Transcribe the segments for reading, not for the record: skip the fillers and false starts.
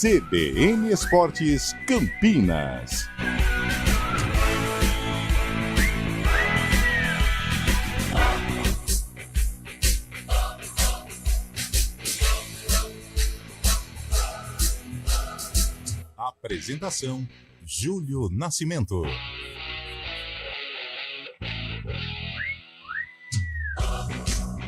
CBN Esportes Campinas. Apresentação: Júlio Nascimento.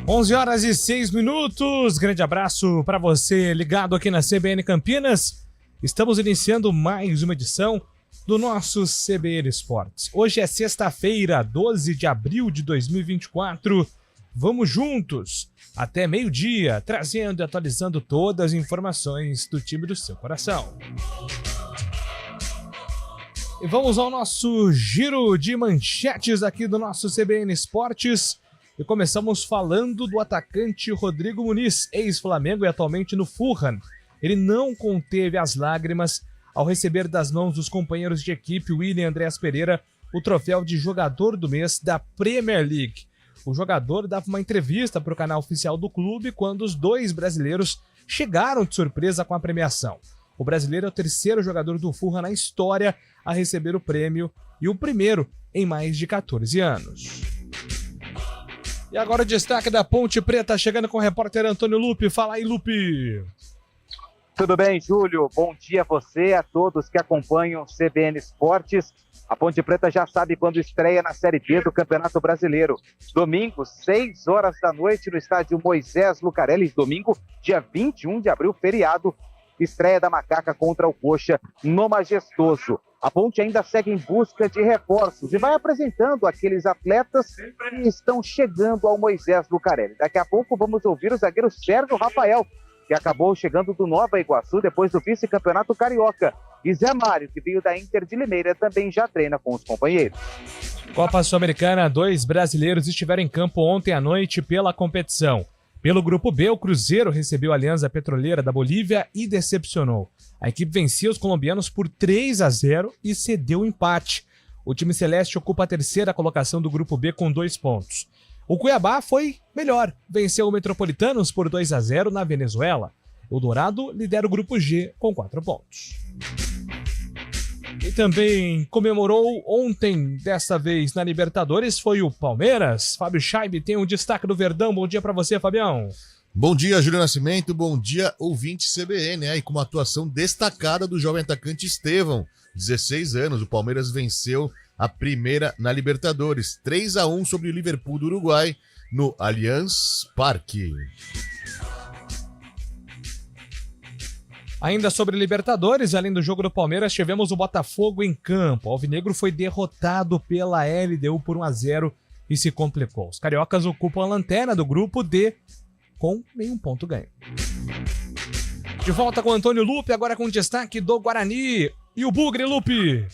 Onze horas e 6 minutos. Grande abraço para você ligado aqui na CBN Campinas. Estamos iniciando mais uma edição do nosso CBN Esportes. Hoje é sexta-feira, 12 de abril de 2024. Vamos juntos até meio-dia, trazendo e atualizando todas as informações do time do seu coração. E vamos ao nosso giro de manchetes aqui do nosso CBN Esportes. E começamos falando do atacante Rodrigo Muniz, ex-Flamengo e atualmente no Fulham. Ele não conteve as lágrimas ao receber das mãos dos companheiros de equipe, William Andreas Pereira, o troféu de jogador do mês da Premier League. O jogador dava uma entrevista para o canal oficial do clube quando os dois brasileiros chegaram de surpresa com a premiação. O brasileiro é o terceiro jogador do Fulham na história a receber o prêmio e o primeiro em mais de 14 anos. E agora o destaque da Ponte Preta, chegando com o repórter Antônio Lupi. Fala aí, Lupi. Tudo bem, Júlio? Bom dia a você, a todos que acompanham o CBN Esportes. A Ponte Preta já sabe quando estreia na Série B do Campeonato Brasileiro. Domingo, 6 horas da noite, no estádio Moisés Lucarelli. Domingo, dia 21 de abril, feriado. Estreia da Macaca contra o Coxa no Majestoso. A Ponte ainda segue em busca de reforços e vai apresentando aqueles atletas que estão chegando ao Moisés Lucarelli. Daqui a pouco vamos ouvir o zagueiro Sérgio Rafael, que acabou chegando do Nova Iguaçu depois do vice-campeonato carioca. E Zé Mário, que veio da Inter de Limeira, também já treina com os companheiros. Copa Sul-Americana, 2 brasileiros estiveram em campo ontem à noite pela competição. Pelo Grupo B, o Cruzeiro recebeu a Alianza Petroleira da Bolívia e decepcionou. A equipe venceu os colombianos por 3-0 e cedeu o empate. O time celeste ocupa a terceira colocação do Grupo B com 2 pontos. O Cuiabá foi melhor, venceu o Metropolitanos por 2-0 na Venezuela. O Dourado lidera o Grupo G com 4 pontos. E também comemorou ontem, dessa vez na Libertadores, foi o Palmeiras. Fábio Scheibe tem um destaque do Verdão. Bom dia para você, Fabião. Bom dia, Júlio Nascimento. Bom dia, ouvinte CBN. E com uma atuação destacada do jovem atacante Estevão, 16 anos. O Palmeiras venceu a primeira na Libertadores, 3-1 sobre o Liverpool do Uruguai, no Allianz Parque. Ainda sobre Libertadores, além do jogo do Palmeiras, tivemos o Botafogo em campo. O Alvinegro foi derrotado pela LDU por 1-0 e se complicou. Os cariocas ocupam a lanterna do grupo D com nenhum ponto ganho. De volta com o Antônio Lupi, agora com destaque do Guarani. E o Bugre, Lupi.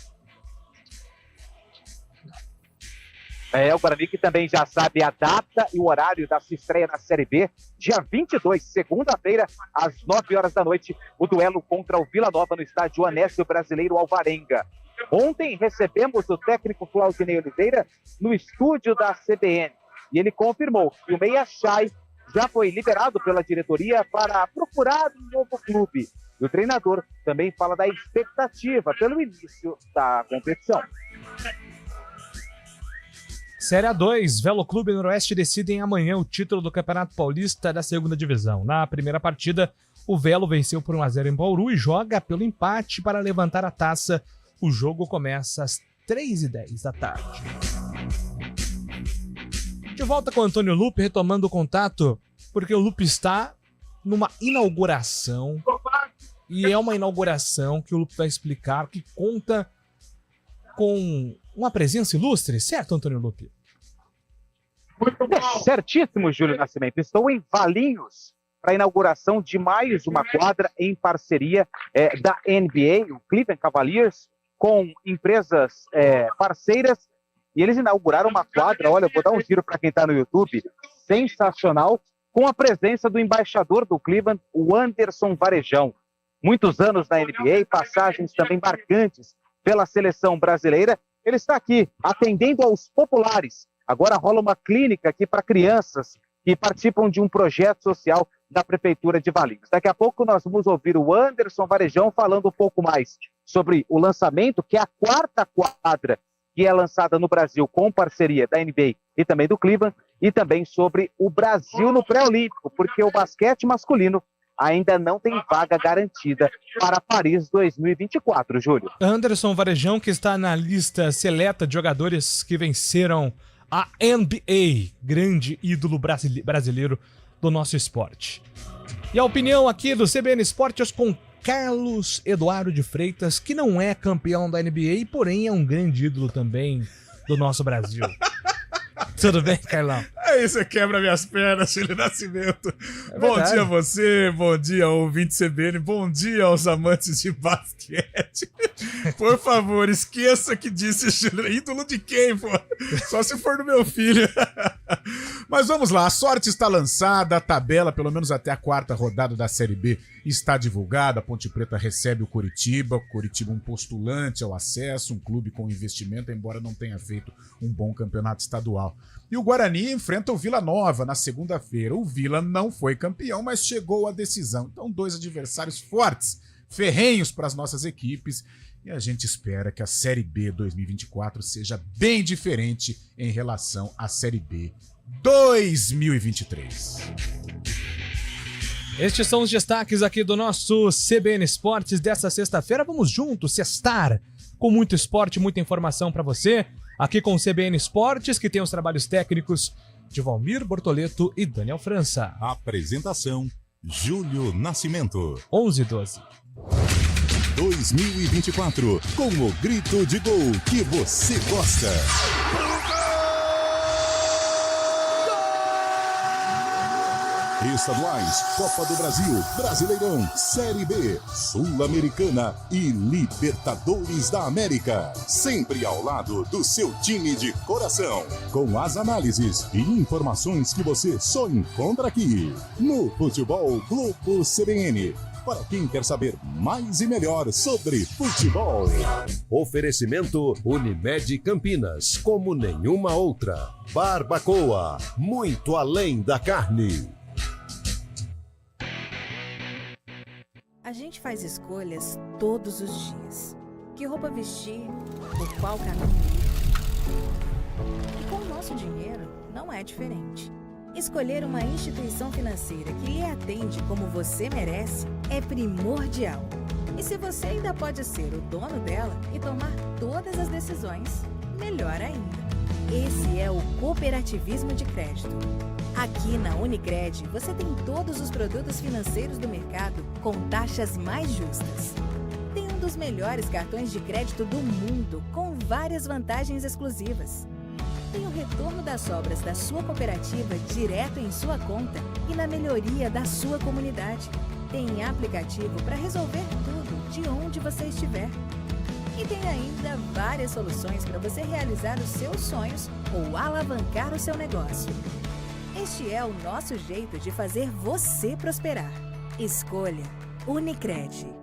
O Guarani que também já sabe a data e o horário da sua estreia na Série B. Dia 22, segunda-feira, às 9 horas da noite, o duelo contra o Vila Nova no estádio Anésio Brasileiro Alvarenga. Ontem recebemos o técnico Claudinei Oliveira no estúdio da CBN. E ele confirmou que o Meia Chay já foi liberado pela diretoria para procurar um novo clube. E o treinador também fala da expectativa pelo início da competição. Série A2, Velo Clube Noroeste decidem amanhã o título do Campeonato Paulista da segunda divisão. Na primeira partida, o Velo venceu por 1-0 em Bauru e joga pelo empate para levantar a taça. O jogo começa às 3h10 da tarde. De volta com o Antônio Lupi, retomando o contato, porque o Lupi está numa inauguração. E é uma inauguração que o Lupi vai explicar, que conta com uma presença ilustre, certo, Antônio Lupi? Certíssimo, Júlio Nascimento. Estou em Valinhos para a inauguração de mais uma quadra em parceria da NBA, o Cleveland Cavaliers, com empresas parceiras. E eles inauguraram uma quadra, olha, eu vou dar um giro para quem está no YouTube, sensacional, com a presença do embaixador do Cleveland, o Anderson Varejão. Muitos anos na NBA, passagens também marcantes pela seleção brasileira. Ele está aqui atendendo aos populares. Agora rola uma clínica aqui para crianças que participam de um projeto social da Prefeitura de Valinhos. Daqui a pouco nós vamos ouvir o Anderson Varejão falando um pouco mais sobre o lançamento, que é a 4ª quadra que é lançada no Brasil com parceria da NBA e também do Cleveland, e também sobre o Brasil no pré-olímpico, porque o basquete masculino ainda não tem vaga garantida para Paris 2024, Júlio. Anderson Varejão, que está na lista seleta de jogadores que venceram a NBA, grande ídolo brasileiro do nosso esporte. E a opinião aqui do CBN Esportes com Carlos Eduardo de Freitas, que não é campeão da NBA, porém é um grande ídolo também do nosso Brasil. Tudo bem, Carlão? Aí você quebra minhas pernas, Júlio Nascimento. Bom verdade. dia a você, bom dia ao ouvinte CBN, bom dia aos amantes de basquete. Por favor, esqueça que disse Júlio. Ídolo de quem, pô? Só se for do meu filho. Mas vamos lá, a sorte está lançada, a tabela, pelo menos até a 4ª rodada da Série B, está divulgada. A Ponte Preta recebe o Coritiba um postulante ao acesso, um clube com investimento, embora não tenha feito um bom campeonato estadual. E o Guarani enfrenta o Vila Nova na segunda-feira. O Vila não foi campeão, mas chegou à decisão. Então, 2 adversários fortes, ferrenhos para as nossas equipes. E a gente espera que a Série B 2024 seja bem diferente em relação à Série B 2023. Estes são os destaques aqui do nosso CBN Esportes desta sexta-feira. Vamos juntos cestar com muito esporte, muita informação para você. Aqui com o CBN Esportes, que tem os trabalhos técnicos de Valmir Bortoleto e Daniel França. Apresentação: Júlio Nascimento. 11-12. 2024, com o grito de gol que você gosta. Estaduais, Copa do Brasil, Brasileirão, Série B, Sul-Americana e Libertadores da América. Sempre ao lado do seu time de coração. Com as análises e informações que você só encontra aqui. No Futebol Globo CBN. Para quem quer saber mais e melhor sobre futebol. Oferecimento Unimed Campinas, como nenhuma outra. Barbacoa, muito além da carne. A gente faz escolhas todos os dias. Que roupa vestir, por qual caminho ir. E com o nosso dinheiro, não é diferente. Escolher uma instituição financeira que lhe atende como você merece é primordial. E se você ainda pode ser o dono dela e tomar todas as decisões, melhor ainda. Esse é o cooperativismo de crédito. Aqui na Unicred, você tem todos os produtos financeiros do mercado com taxas mais justas. Tem um dos melhores cartões de crédito do mundo, com várias vantagens exclusivas. Tem o retorno das sobras da sua cooperativa direto em sua conta e na melhoria da sua comunidade. Tem aplicativo para resolver tudo de onde você estiver. E tem ainda várias soluções para você realizar os seus sonhos ou alavancar o seu negócio. Este é o nosso jeito de fazer você prosperar. Escolha Unicred.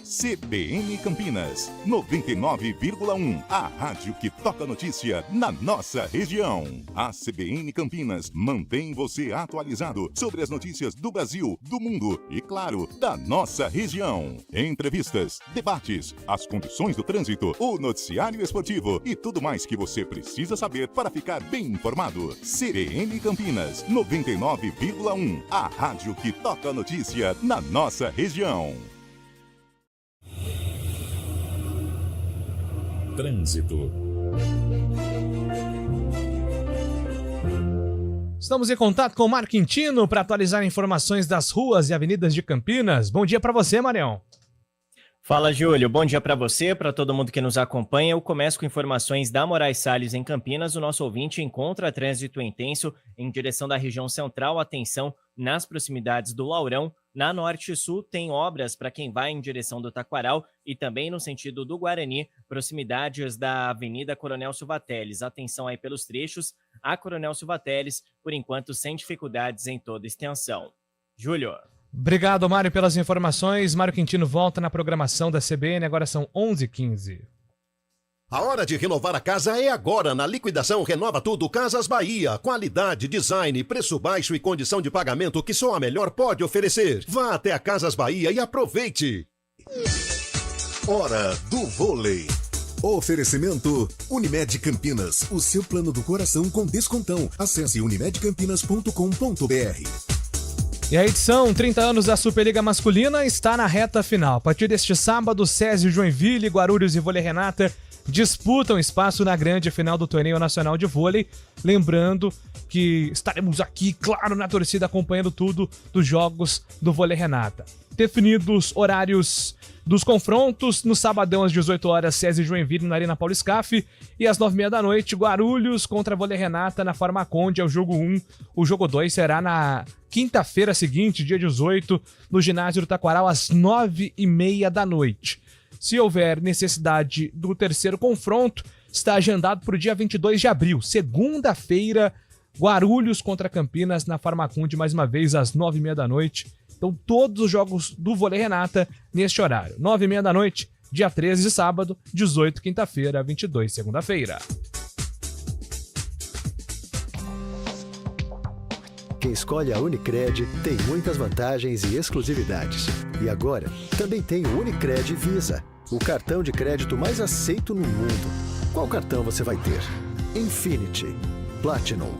CBN Campinas, 99,1. A rádio que toca notícia na nossa região. A CBN Campinas mantém você atualizado sobre as notícias do Brasil, do mundo e, claro, da nossa região. Entrevistas, debates, as condições do trânsito, o noticiário esportivo e tudo mais que você precisa saber para ficar bem informado. CBN Campinas, 99,1. A rádio que toca notícia na nossa região. Trânsito. Estamos em contato com o Mário Quintino para atualizar informações das ruas e avenidas de Campinas. Bom dia para você, Marião. Fala, Júlio. Bom dia para você, para todo mundo que nos acompanha. Eu começo com informações da Moraes Salles em Campinas. O nosso ouvinte encontra trânsito intenso em direção da região central. Atenção nas proximidades do Laurão. Na Norte e Sul tem obras para quem vai em direção do Taquaral e também no sentido do Guarani, proximidades da Avenida Coronel Silva Teles. Atenção aí pelos trechos. A Coronel Silva Teles, por enquanto, sem dificuldades em toda extensão. Júlio. Obrigado, Mário, pelas informações. Mário Quintino volta na programação da CBN, agora são 11h15. A hora de renovar a casa é agora. Na liquidação Renova Tudo Casas Bahia. Qualidade, design, preço baixo e condição de pagamento que só a melhor pode oferecer. Vá até a Casas Bahia e aproveite. Hora do vôlei. Oferecimento Unimed Campinas, o seu plano do coração com descontão. Acesse unimedcampinas.com.br. E a edição 30 anos da Superliga Masculina está na reta final. A partir deste sábado, SESI Joinville, Guarulhos e Vôlei Renata disputam espaço na grande final do Torneio Nacional de Vôlei. Lembrando que estaremos aqui, claro, na torcida, acompanhando tudo dos jogos do Vôlei Renata. Definidos horários dos confrontos, no sabadão às 18 horas, SESI Joinville na Arena Paulo Scaff, e às 9h30 da noite, Guarulhos contra Vôlei Renata na Farmaconde, é o jogo 1. O jogo 2 será na quinta-feira seguinte, dia 18, no ginásio do Taquaral, às 9h30 da noite. Se houver necessidade do terceiro confronto, está agendado para o dia 22 de abril, segunda-feira, Guarulhos contra Campinas na Farmaconde, mais uma vez, às 9h30 da noite. Então, todos os jogos do Vôlei Renata neste horário. 9h30 da noite, dia 13 de sábado, 18 quinta-feira, 22 segunda-feira. Quem escolhe a Unicred tem muitas vantagens e exclusividades. E agora, também tem o Unicred Visa, o cartão de crédito mais aceito no mundo. Qual cartão você vai ter? Infinity, Platinum,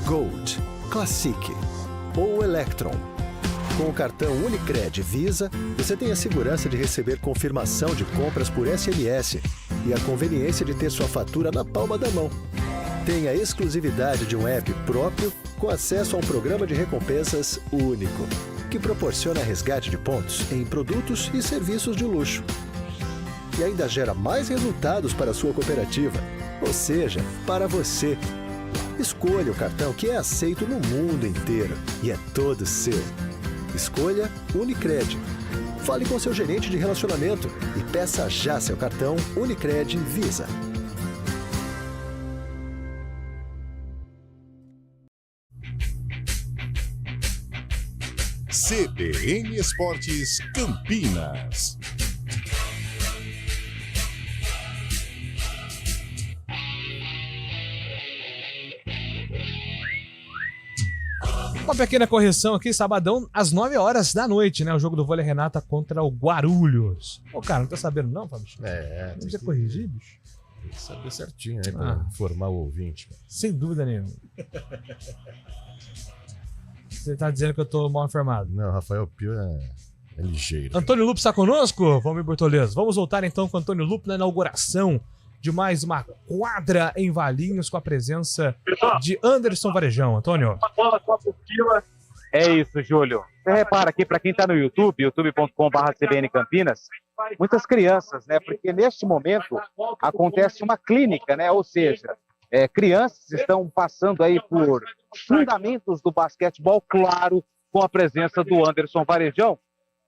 Gold, Classic ou Electron? Com o cartão Unicred Visa, você tem a segurança de receber confirmação de compras por SMS e a conveniência de ter sua fatura na palma da mão. Tem a exclusividade de um app próprio com acesso a um programa de recompensas único, que proporciona resgate de pontos em produtos e serviços de luxo. E ainda gera mais resultados para a sua cooperativa, ou seja, para você. Escolha o cartão que é aceito no mundo inteiro e é todo seu. Escolha Unicred. Fale com seu gerente de relacionamento e peça já seu cartão Unicred Visa. CBN Esportes Campinas. Uma pequena correção aqui, sabadão, às 9 horas da noite, né? O jogo do Vôlei Renata contra o Guarulhos. Ô, cara, não tá sabendo não, Fábio? Tem que corrigir, bicho. Tem que saber certinho aí pra informar o ouvinte. Sem dúvida nenhuma. Você tá dizendo que eu tô mal informado? Não, Rafael Pio é ligeiro. Antônio Lupo está conosco? Vamos, Bortoleso. Vamos voltar então com o Antônio Lupo na inauguração de mais uma quadra em Valinhos com a presença de Anderson Varejão. Antônio. É isso, Júlio. Você repara aqui, para quem está no YouTube, youtube.com/CBN Campinas, muitas crianças, né? Porque neste momento acontece uma clínica, né? Ou seja, crianças estão passando aí por fundamentos do basquetebol, claro, com a presença do Anderson Varejão.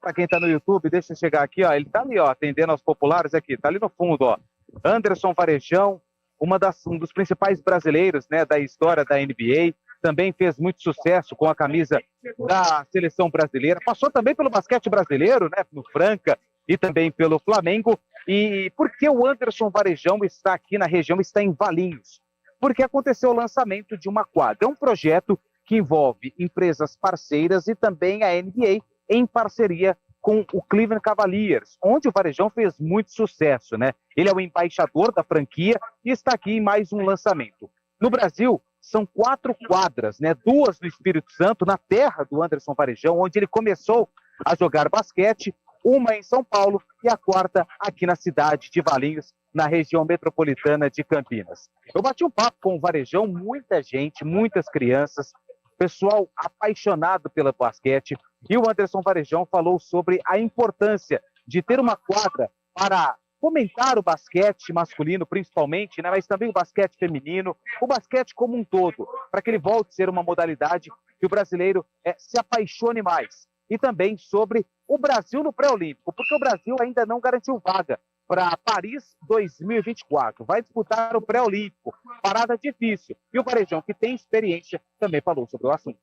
Para quem está no YouTube, deixa eu chegar aqui, ó. Ele está ali, ó, atendendo aos populares aqui, está ali no fundo, ó. Anderson Varejão, um dos principais brasileiros, né, da história da NBA, também fez muito sucesso com a camisa da seleção brasileira, passou também pelo basquete brasileiro, né, no Franca e também pelo Flamengo. E por que o Anderson Varejão está aqui na região, está em Valinhos? Porque aconteceu o lançamento de uma quadra, é um projeto que envolve empresas parceiras e também a NBA em parceria com o Cleveland Cavaliers, onde o Varejão fez muito sucesso, né? Ele é o embaixador da franquia e está aqui em mais um lançamento. No Brasil, são 4 quadras, né? 2 no Espírito Santo, na terra do Anderson Varejão, onde ele começou a jogar basquete, uma em São Paulo e a 4ª aqui na cidade de Valinhos, na região metropolitana de Campinas. Eu bati um papo com o Varejão, muita gente, muitas crianças, pessoal apaixonado pelo basquete, e o Anderson Varejão falou sobre a importância de ter uma quadra para fomentar o basquete masculino, principalmente, né, mas também o basquete feminino, o basquete como um todo, para que ele volte a ser uma modalidade que o brasileiro se apaixone mais. E também sobre o Brasil no pré-olímpico, porque o Brasil ainda não garantiu vaga para Paris 2024. Vai disputar o pré-olímpico. Parada difícil. E o Varejão, que tem experiência, também falou sobre o assunto.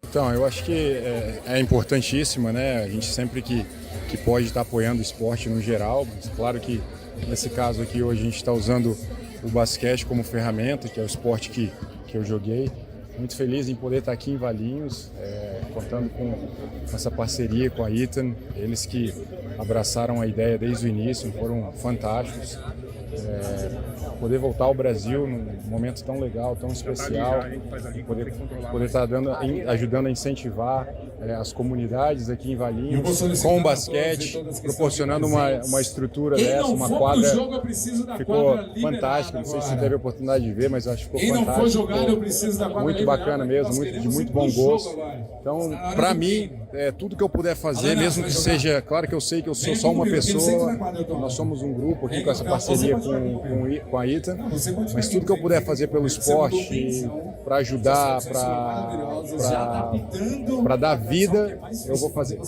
Então, eu acho que é importantíssima, né? A gente sempre que pode estar apoiando o esporte no geral. Claro que Nesse caso aqui, hoje a gente está usando o basquete como ferramenta, que é o esporte que eu joguei. Muito feliz em poder estar aqui em Valinhos, contando com essa parceria com a Eaton, eles que abraçaram a ideia desde o início, foram fantásticos. Poder voltar ao Brasil num momento tão legal, tão especial, poder estar ajudando a incentivar as comunidades aqui em Valinhos com o basquete, proporcionando uma estrutura dessa, uma quadra, ficou fantástica. Não sei se você teve a oportunidade de ver, mas eu acho que ficou fantástico, muito bacana mesmo, de muito bom gosto. Então, para mim, tudo que eu puder fazer, mesmo que seja, claro que eu sei que eu sou só uma pessoa, nós somos um grupo aqui com essa parceria com a Eaton, mas tudo que eu puder fazer pelo esporte, para ajudar, para dar vida, eu vou fazer.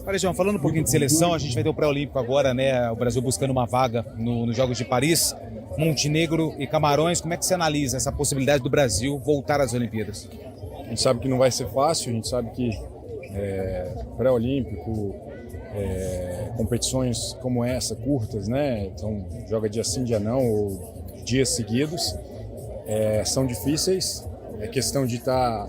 Varejão, falando um pouquinho de seleção, a gente vai ter o pré-olímpico agora, né? O Brasil buscando uma vaga nos Jogos de Paris, Montenegro e Camarões. Como é que você analisa essa possibilidade do Brasil voltar às Olimpíadas? A gente sabe que não vai ser fácil, a gente sabe que pré-olímpico, competições como essa, curtas, né? Então, joga dia sim, dia não, ou dias seguidos, são difíceis. É questão de estar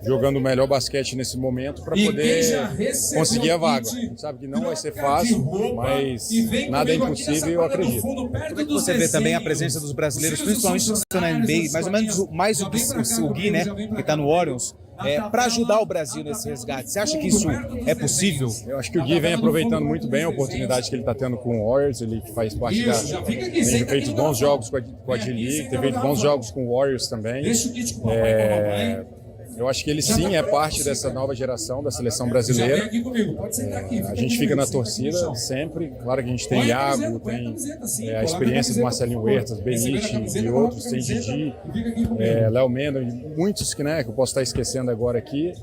jogando o melhor basquete nesse momento para poder conseguir a vaga. A gente sabe que não vai ser fácil, mas nada é impossível, eu acredito. Como é que você vê também a presença dos brasileiros, principalmente na NBA, mais ou menos mais o Gui, né, que está no Orioles, para ajudar o Brasil nesse resgate? Você acha que isso é possível? Eu acho que o Gui vem aproveitando muito bem a oportunidade que ele está tendo com o Warriors, ele faz parte tem feito bons jogos com a G-League, tem feito bons jogos com o Warriors também. Eu acho que ele sim é parte dessa nova geração da seleção brasileira. A gente fica na torcida sempre. Claro que a gente tem Iago, tem a experiência do Marcelinho Huertas, Benite e outros, tem Didi, Léo Mendo, muitos que eu posso estar esquecendo agora aqui.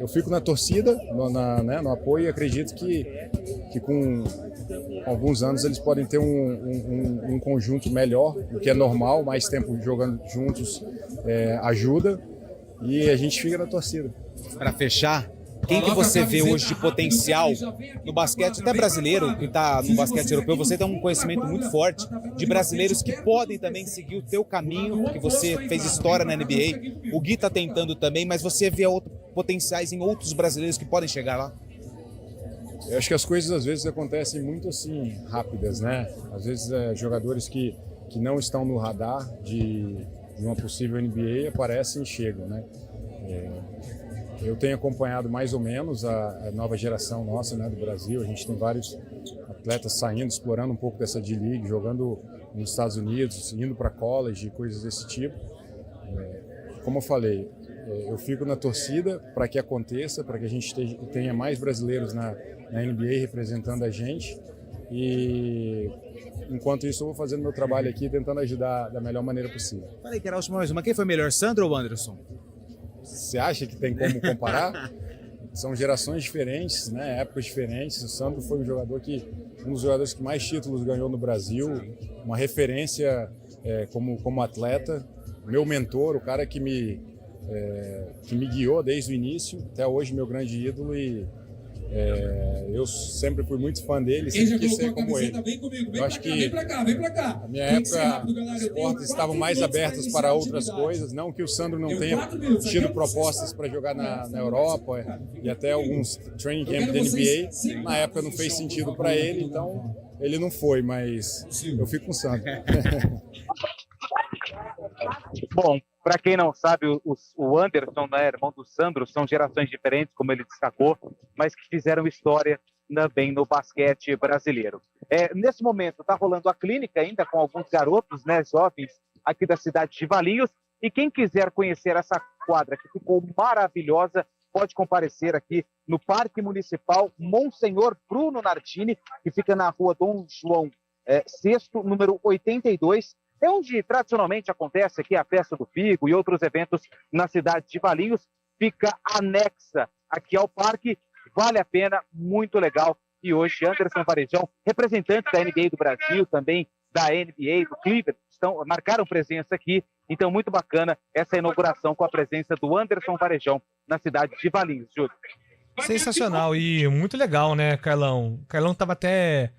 Eu fico na torcida, no apoio, e acredito que com alguns anos eles podem ter um conjunto melhor, o que é normal, mais tempo jogando juntos ajuda, e a gente fica na torcida. Para fechar, quem que você vê hoje de potencial no basquete, até brasileiro, que está no basquete europeu? Você tem um conhecimento muito forte de brasileiros que podem também seguir o teu caminho, que você fez história na NBA, o Gui está tentando também, mas você vê potenciais em outros brasileiros que podem chegar lá? Eu acho que as coisas às vezes acontecem muito assim, rápidas, né? Às vezes jogadores que não estão no radar de uma possível NBA aparecem e chegam, né? Eu tenho acompanhado mais ou menos a nova geração nossa, né, do Brasil. A gente tem vários atletas saindo, explorando um pouco dessa D-League, jogando nos Estados Unidos, indo para college, coisas desse tipo. Como eu falei, eu fico na torcida para que aconteça, para que a gente tenha mais brasileiros na NBA representando a gente. E enquanto isso eu vou fazendo meu trabalho aqui, tentando ajudar da melhor maneira possível. Falei que era a última vez, mas quem foi melhor, Sandro ou Anderson? Você acha que tem como comparar? São gerações diferentes, né? Épocas diferentes. O Sandro foi um dos jogadores que mais títulos ganhou no Brasil, uma referência como atleta, meu mentor, o cara que me guiou desde o início, até hoje meu grande ídolo, e eu sempre fui muito fã dele, sempre quis ser como ele. Eu acho que na minha época as portas estavam mais abertas para outras coisas, não que o Sandro não tenha tido propostas para jogar na Europa e até alguns training camp da NBA, na época não fez sentido para ele, então ele não foi, mas eu fico com o Sandro. Bom, para quem não sabe, o Anderson, né, irmão do Sandro, são gerações diferentes, como ele destacou, mas que fizeram história também no basquete brasileiro. Nesse momento está rolando a clínica ainda com alguns garotos, né, jovens aqui da cidade de Valinhos, e quem quiser conhecer essa quadra que ficou maravilhosa, pode comparecer aqui no Parque Municipal Monsenhor Bruno Nardini, que fica na rua Dom João VI, número 82, é onde tradicionalmente acontece aqui a Festa do Figo e outros eventos na cidade de Valinhos. Fica anexa aqui ao parque, vale a pena, muito legal. E hoje Anderson Varejão, representante da NBA do Brasil, também da NBA, do Cleveland, marcaram presença aqui. Então, muito bacana essa inauguração com a presença do Anderson Varejão na cidade de Valinhos, Júlio. Sensacional e muito legal, né, Carlão? O Carlão estava até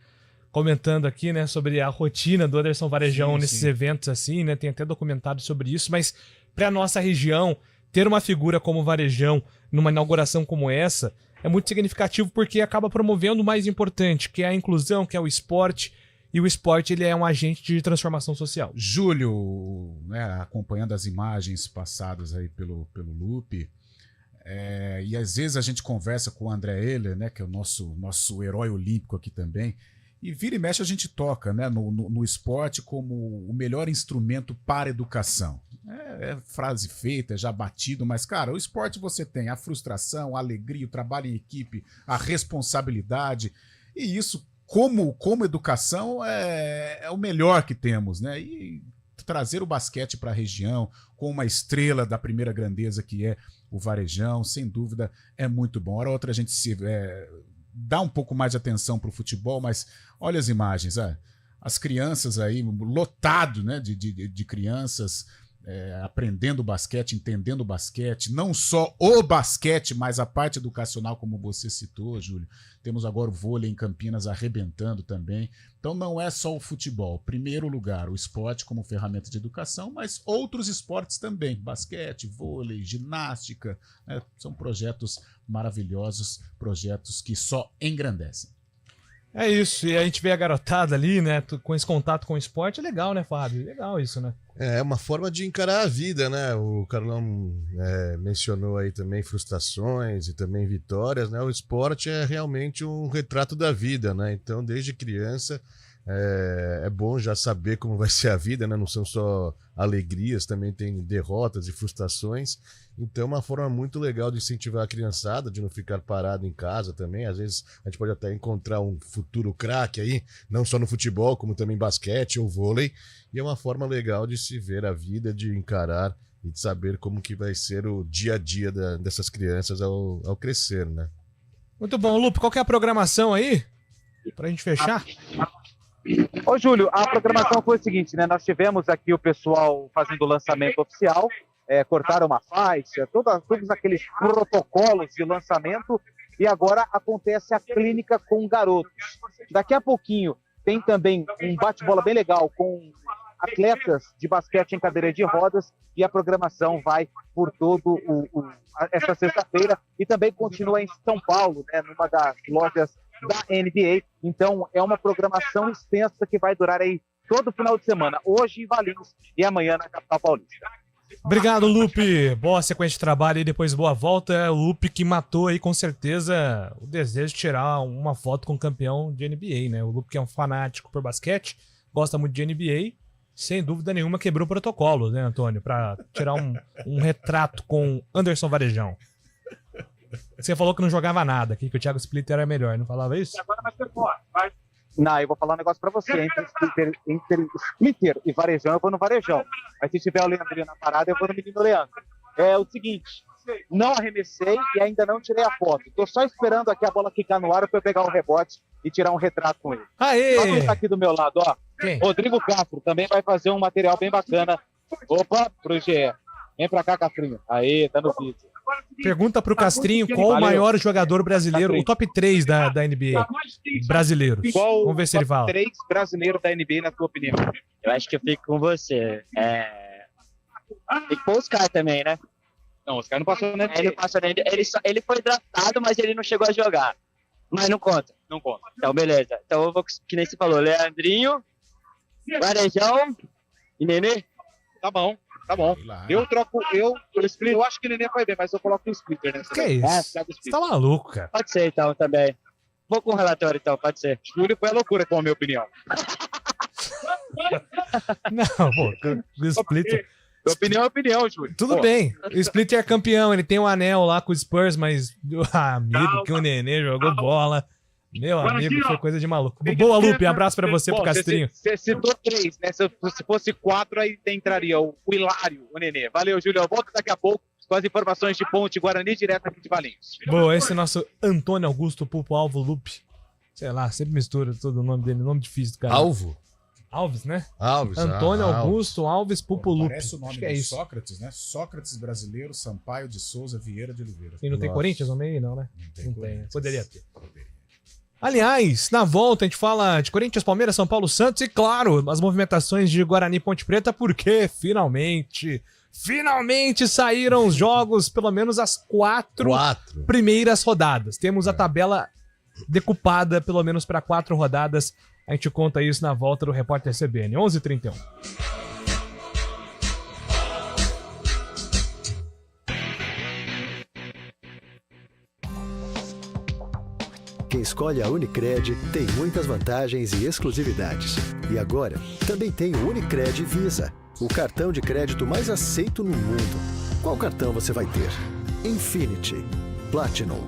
comentando aqui, né, sobre a rotina do Anderson Varejão nesses eventos assim, né? Tem até documentado sobre isso, mas para nossa região ter uma figura como o Varejão numa inauguração como essa é muito significativo porque acaba promovendo o mais importante, que é a inclusão, que é o esporte. E o esporte, ele é um agente de transformação social. Júlio, né, acompanhando as imagens passadas aí pelo Lupe, e às vezes a gente conversa com o André Ehler, né, que é o nosso herói olímpico aqui também, e vira e mexe a gente toca, né, no esporte como o melhor instrumento para a educação. É frase feita, já batido, mas, cara, o esporte você tem a frustração, a alegria, o trabalho em equipe, a responsabilidade, e isso, como educação, é o melhor que temos, né? E trazer o basquete para a região com uma estrela da primeira grandeza que é o Varejão, sem dúvida, é muito bom. Hora ou outra a gente dá um pouco mais de atenção para o futebol, mas olha as imagens, as crianças aí, lotado, né, de crianças aprendendo basquete, entendendo basquete, não só o basquete, mas a parte educacional, como você citou, Júlio. Temos agora o vôlei em Campinas arrebentando também. Então não é só o futebol. Primeiro lugar, o esporte como ferramenta de educação, mas outros esportes também. Basquete, vôlei, ginástica, né? São projetos maravilhosos, projetos que só engrandecem. É isso, e a gente vê a garotada ali, né, com esse contato com o esporte, é legal, né, Fábio? Legal isso, né? É uma forma de encarar a vida, né? O Carlão mencionou aí também frustrações e também vitórias, né? O esporte é realmente um retrato da vida, né? Então, desde criança, é bom já saber como vai ser a vida, né? Não são só alegrias, também tem derrotas e frustrações. Então é uma forma muito legal de incentivar a criançada, de não ficar parado em casa também. Às vezes a gente pode até encontrar um futuro craque aí, não só no futebol, como também basquete ou vôlei. E é uma forma legal de se ver a vida, de encarar e de saber como que vai ser o dia a dia dessas crianças ao crescer, né? Muito bom, Lupe, qual que é a programação aí? Pra gente fechar? Ô, Júlio, a programação foi o seguinte, né? Nós tivemos aqui o pessoal fazendo o lançamento oficial, cortaram uma faixa, todos aqueles protocolos de lançamento, e agora acontece a clínica com garotos. Daqui a pouquinho tem também um bate-bola bem legal com atletas de basquete em cadeira de rodas, e a programação vai por todo essa sexta-feira, e também continua em São Paulo, né, numa das lojas da NBA. Então é uma programação extensa que vai durar aí todo o final de semana, hoje em Valinhos e amanhã na capital paulista. Obrigado, Lupe. Boa sequência de trabalho e depois boa volta. É o Lupe que matou aí com certeza o desejo de tirar uma foto com o campeão de NBA, né? O Lupe que é um fanático por basquete, gosta muito de NBA, sem dúvida nenhuma quebrou o protocolo, né, Antônio? Pra tirar um retrato com Anderson Varejão. Você falou que não jogava nada, que o Thiago Splitter era melhor, não falava isso? Agora vai ser forte, vai. Não, eu vou falar um negócio pra você. Entre Splitter e Varejão, eu vou no Varejão. Mas se tiver o Leandrinho na parada, eu vou no menino Leandro. É o seguinte, não arremessei e ainda não tirei a foto. Tô só esperando aqui a bola ficar no ar pra eu pegar um rebote e tirar um retrato com ele. Aê! Só quem tá aqui do meu lado, ó. Quem? Rodrigo Castro também vai fazer um material bem bacana. Opa, pro GE. Vem pra cá, Castrinho. Aê, tá no vídeo. Pergunta pro Castrinho qual o maior jogador brasileiro, o top 3 da NBA brasileiros. Vamos ver se ele fala. Qual o top 3 brasileiro da NBA, na tua opinião? Eu acho que eu fico com você. Tem que pôr o Oscar também, né? Não, o Oscar não passou na NBA. Ele passou na NBA. Ele foi draftado, mas ele não chegou a jogar. Mas não conta. Não conta. Então, beleza. Então eu vou, que nem você falou, Leandrinho, Varejão e Nenê. Tá bom. Tá bom. Eu acho que o Nenê vai bem, mas eu coloco o Splitter, né? Que é isso? Você tá maluco, cara. Pode ser, então, também. Vou com o relatório, então, pode ser. Júlio foi a loucura, com a minha opinião. Não, pô, o Splitter... Opinião é opinião, Júlio. Tudo bem, o Splitter é campeão, ele tem um anel lá com o Spurs, mas amigo, que o Nenê jogou bola... Meu amigo, foi coisa de maluco. Boa, Lupe, abraço pra você, pro Castrinho. Você citou 3, né? Se fosse 4, aí entraria o Hilário, o Nenê. Valeu, Júlio. Eu volto daqui a pouco com as informações de Ponte Guarani, direto aqui de Valinhos. Boa, esse é nosso Antônio Augusto Pupo Alvo Lupe. Sei lá, sempre mistura todo o nome dele, nome difícil do cara. Alvo? Alves, né? Alves. Antônio Augusto Alves Pupo Lupe. Parece o nome do Sócrates, né? Sócrates brasileiro, Sampaio de Souza Vieira de Oliveira. E não tem Corinthians no meio, não, né? Não tem. Poderia ter. Aliás, na volta a gente fala de Corinthians, Palmeiras, São Paulo, Santos e, claro, as movimentações de Guarani e Ponte Preta, porque finalmente saíram os jogos, pelo menos as quatro primeiras rodadas. Temos a tabela decupada, pelo menos para 4 rodadas. A gente conta isso na volta do Repórter CBN, 11h31. Quem escolhe a Unicred tem muitas vantagens e exclusividades. E agora, também tem o Unicred Visa, o cartão de crédito mais aceito no mundo. Qual cartão você vai ter? Infinity, Platinum,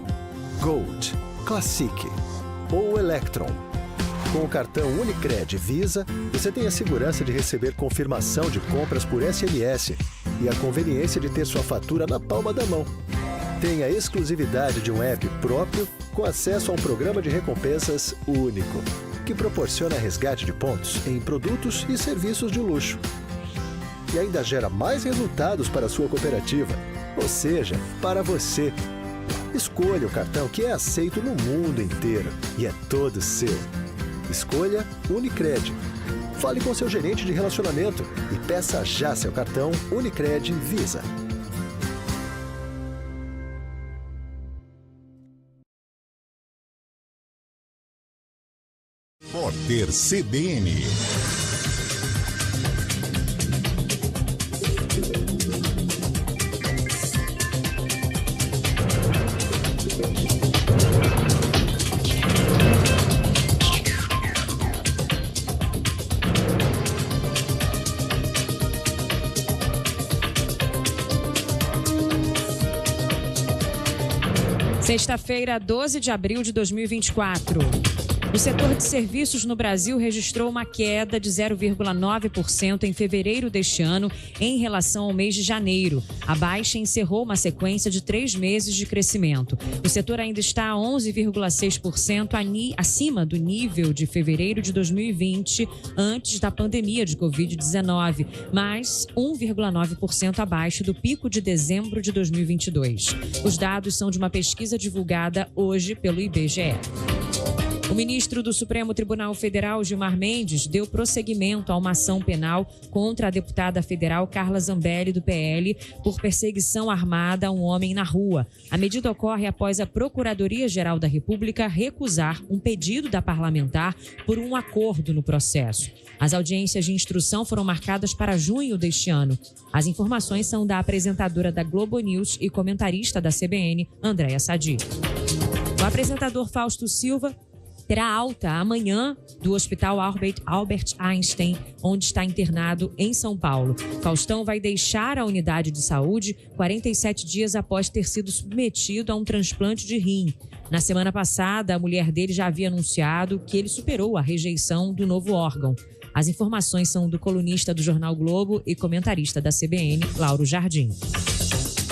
Gold, Classic ou Electron? Com o cartão Unicred Visa, você tem a segurança de receber confirmação de compras por SMS e a conveniência de ter sua fatura na palma da mão. Tem a exclusividade de um app próprio com acesso a um programa de recompensas único, que proporciona resgate de pontos em produtos e serviços de luxo. E ainda gera mais resultados para a sua cooperativa, ou seja, para você. Escolha o cartão que é aceito no mundo inteiro e é todo seu. Escolha Unicred. Fale com seu gerente de relacionamento e peça já seu cartão Unicred Visa. Repórter CBN. Sexta-feira, 12 de abril de 2024. O setor de serviços no Brasil registrou uma queda de 0,9% em fevereiro deste ano em relação ao mês de janeiro. A baixa encerrou uma sequência de 3 meses de crescimento. O setor ainda está 11,6% acima do nível de fevereiro de 2020, antes da pandemia de Covid-19, mas 1,9% abaixo do pico de dezembro de 2022. Os dados são de uma pesquisa divulgada hoje pelo IBGE. O ministro do Supremo Tribunal Federal, Gilmar Mendes, deu prosseguimento a uma ação penal contra a deputada federal Carla Zambelli, do PL, por perseguição armada a um homem na rua. A medida ocorre após a Procuradoria-Geral da República recusar um pedido da parlamentar por um acordo no processo. As audiências de instrução foram marcadas para junho deste ano. As informações são da apresentadora da Globo News e comentarista da CBN, Andréa Sadi. O apresentador Fausto Silva terá alta amanhã do Hospital Albert Einstein, onde está internado em São Paulo. Faustão vai deixar a unidade de saúde 47 dias após ter sido submetido a um transplante de rim. Na semana passada, a mulher dele já havia anunciado que ele superou a rejeição do novo órgão. As informações são do colunista do Jornal Globo e comentarista da CBN, Lauro Jardim.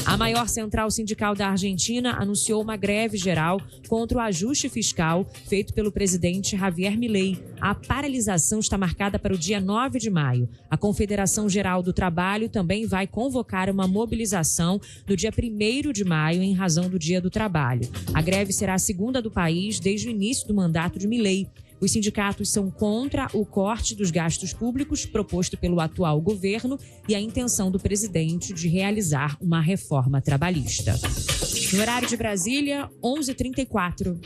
A maior central sindical da Argentina anunciou uma greve geral contra o ajuste fiscal feito pelo presidente Javier Milei. A paralisação está marcada para o dia 9 de maio. A Confederação Geral do Trabalho também vai convocar uma mobilização no dia 1º de maio em razão do Dia do Trabalho. A greve será a segunda do país desde o início do mandato de Milei. Os sindicatos são contra o corte dos gastos públicos proposto pelo atual governo e a intenção do presidente de realizar uma reforma trabalhista. No horário de Brasília, 11h34.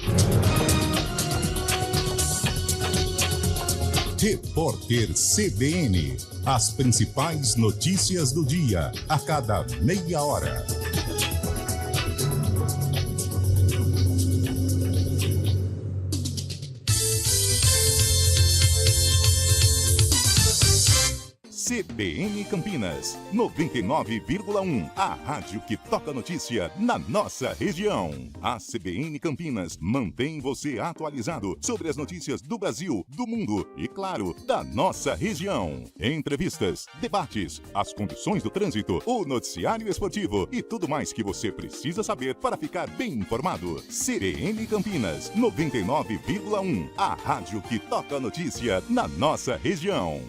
Repórter CBN. As principais notícias do dia, a cada meia hora. CBN Campinas, 99,1. A rádio que toca notícia na nossa região. A CBN Campinas mantém você atualizado sobre as notícias do Brasil, do mundo e, claro, da nossa região. Entrevistas, debates, as condições do trânsito, o noticiário esportivo e tudo mais que você precisa saber para ficar bem informado. CBN Campinas, 99,1. A rádio que toca notícia na nossa região.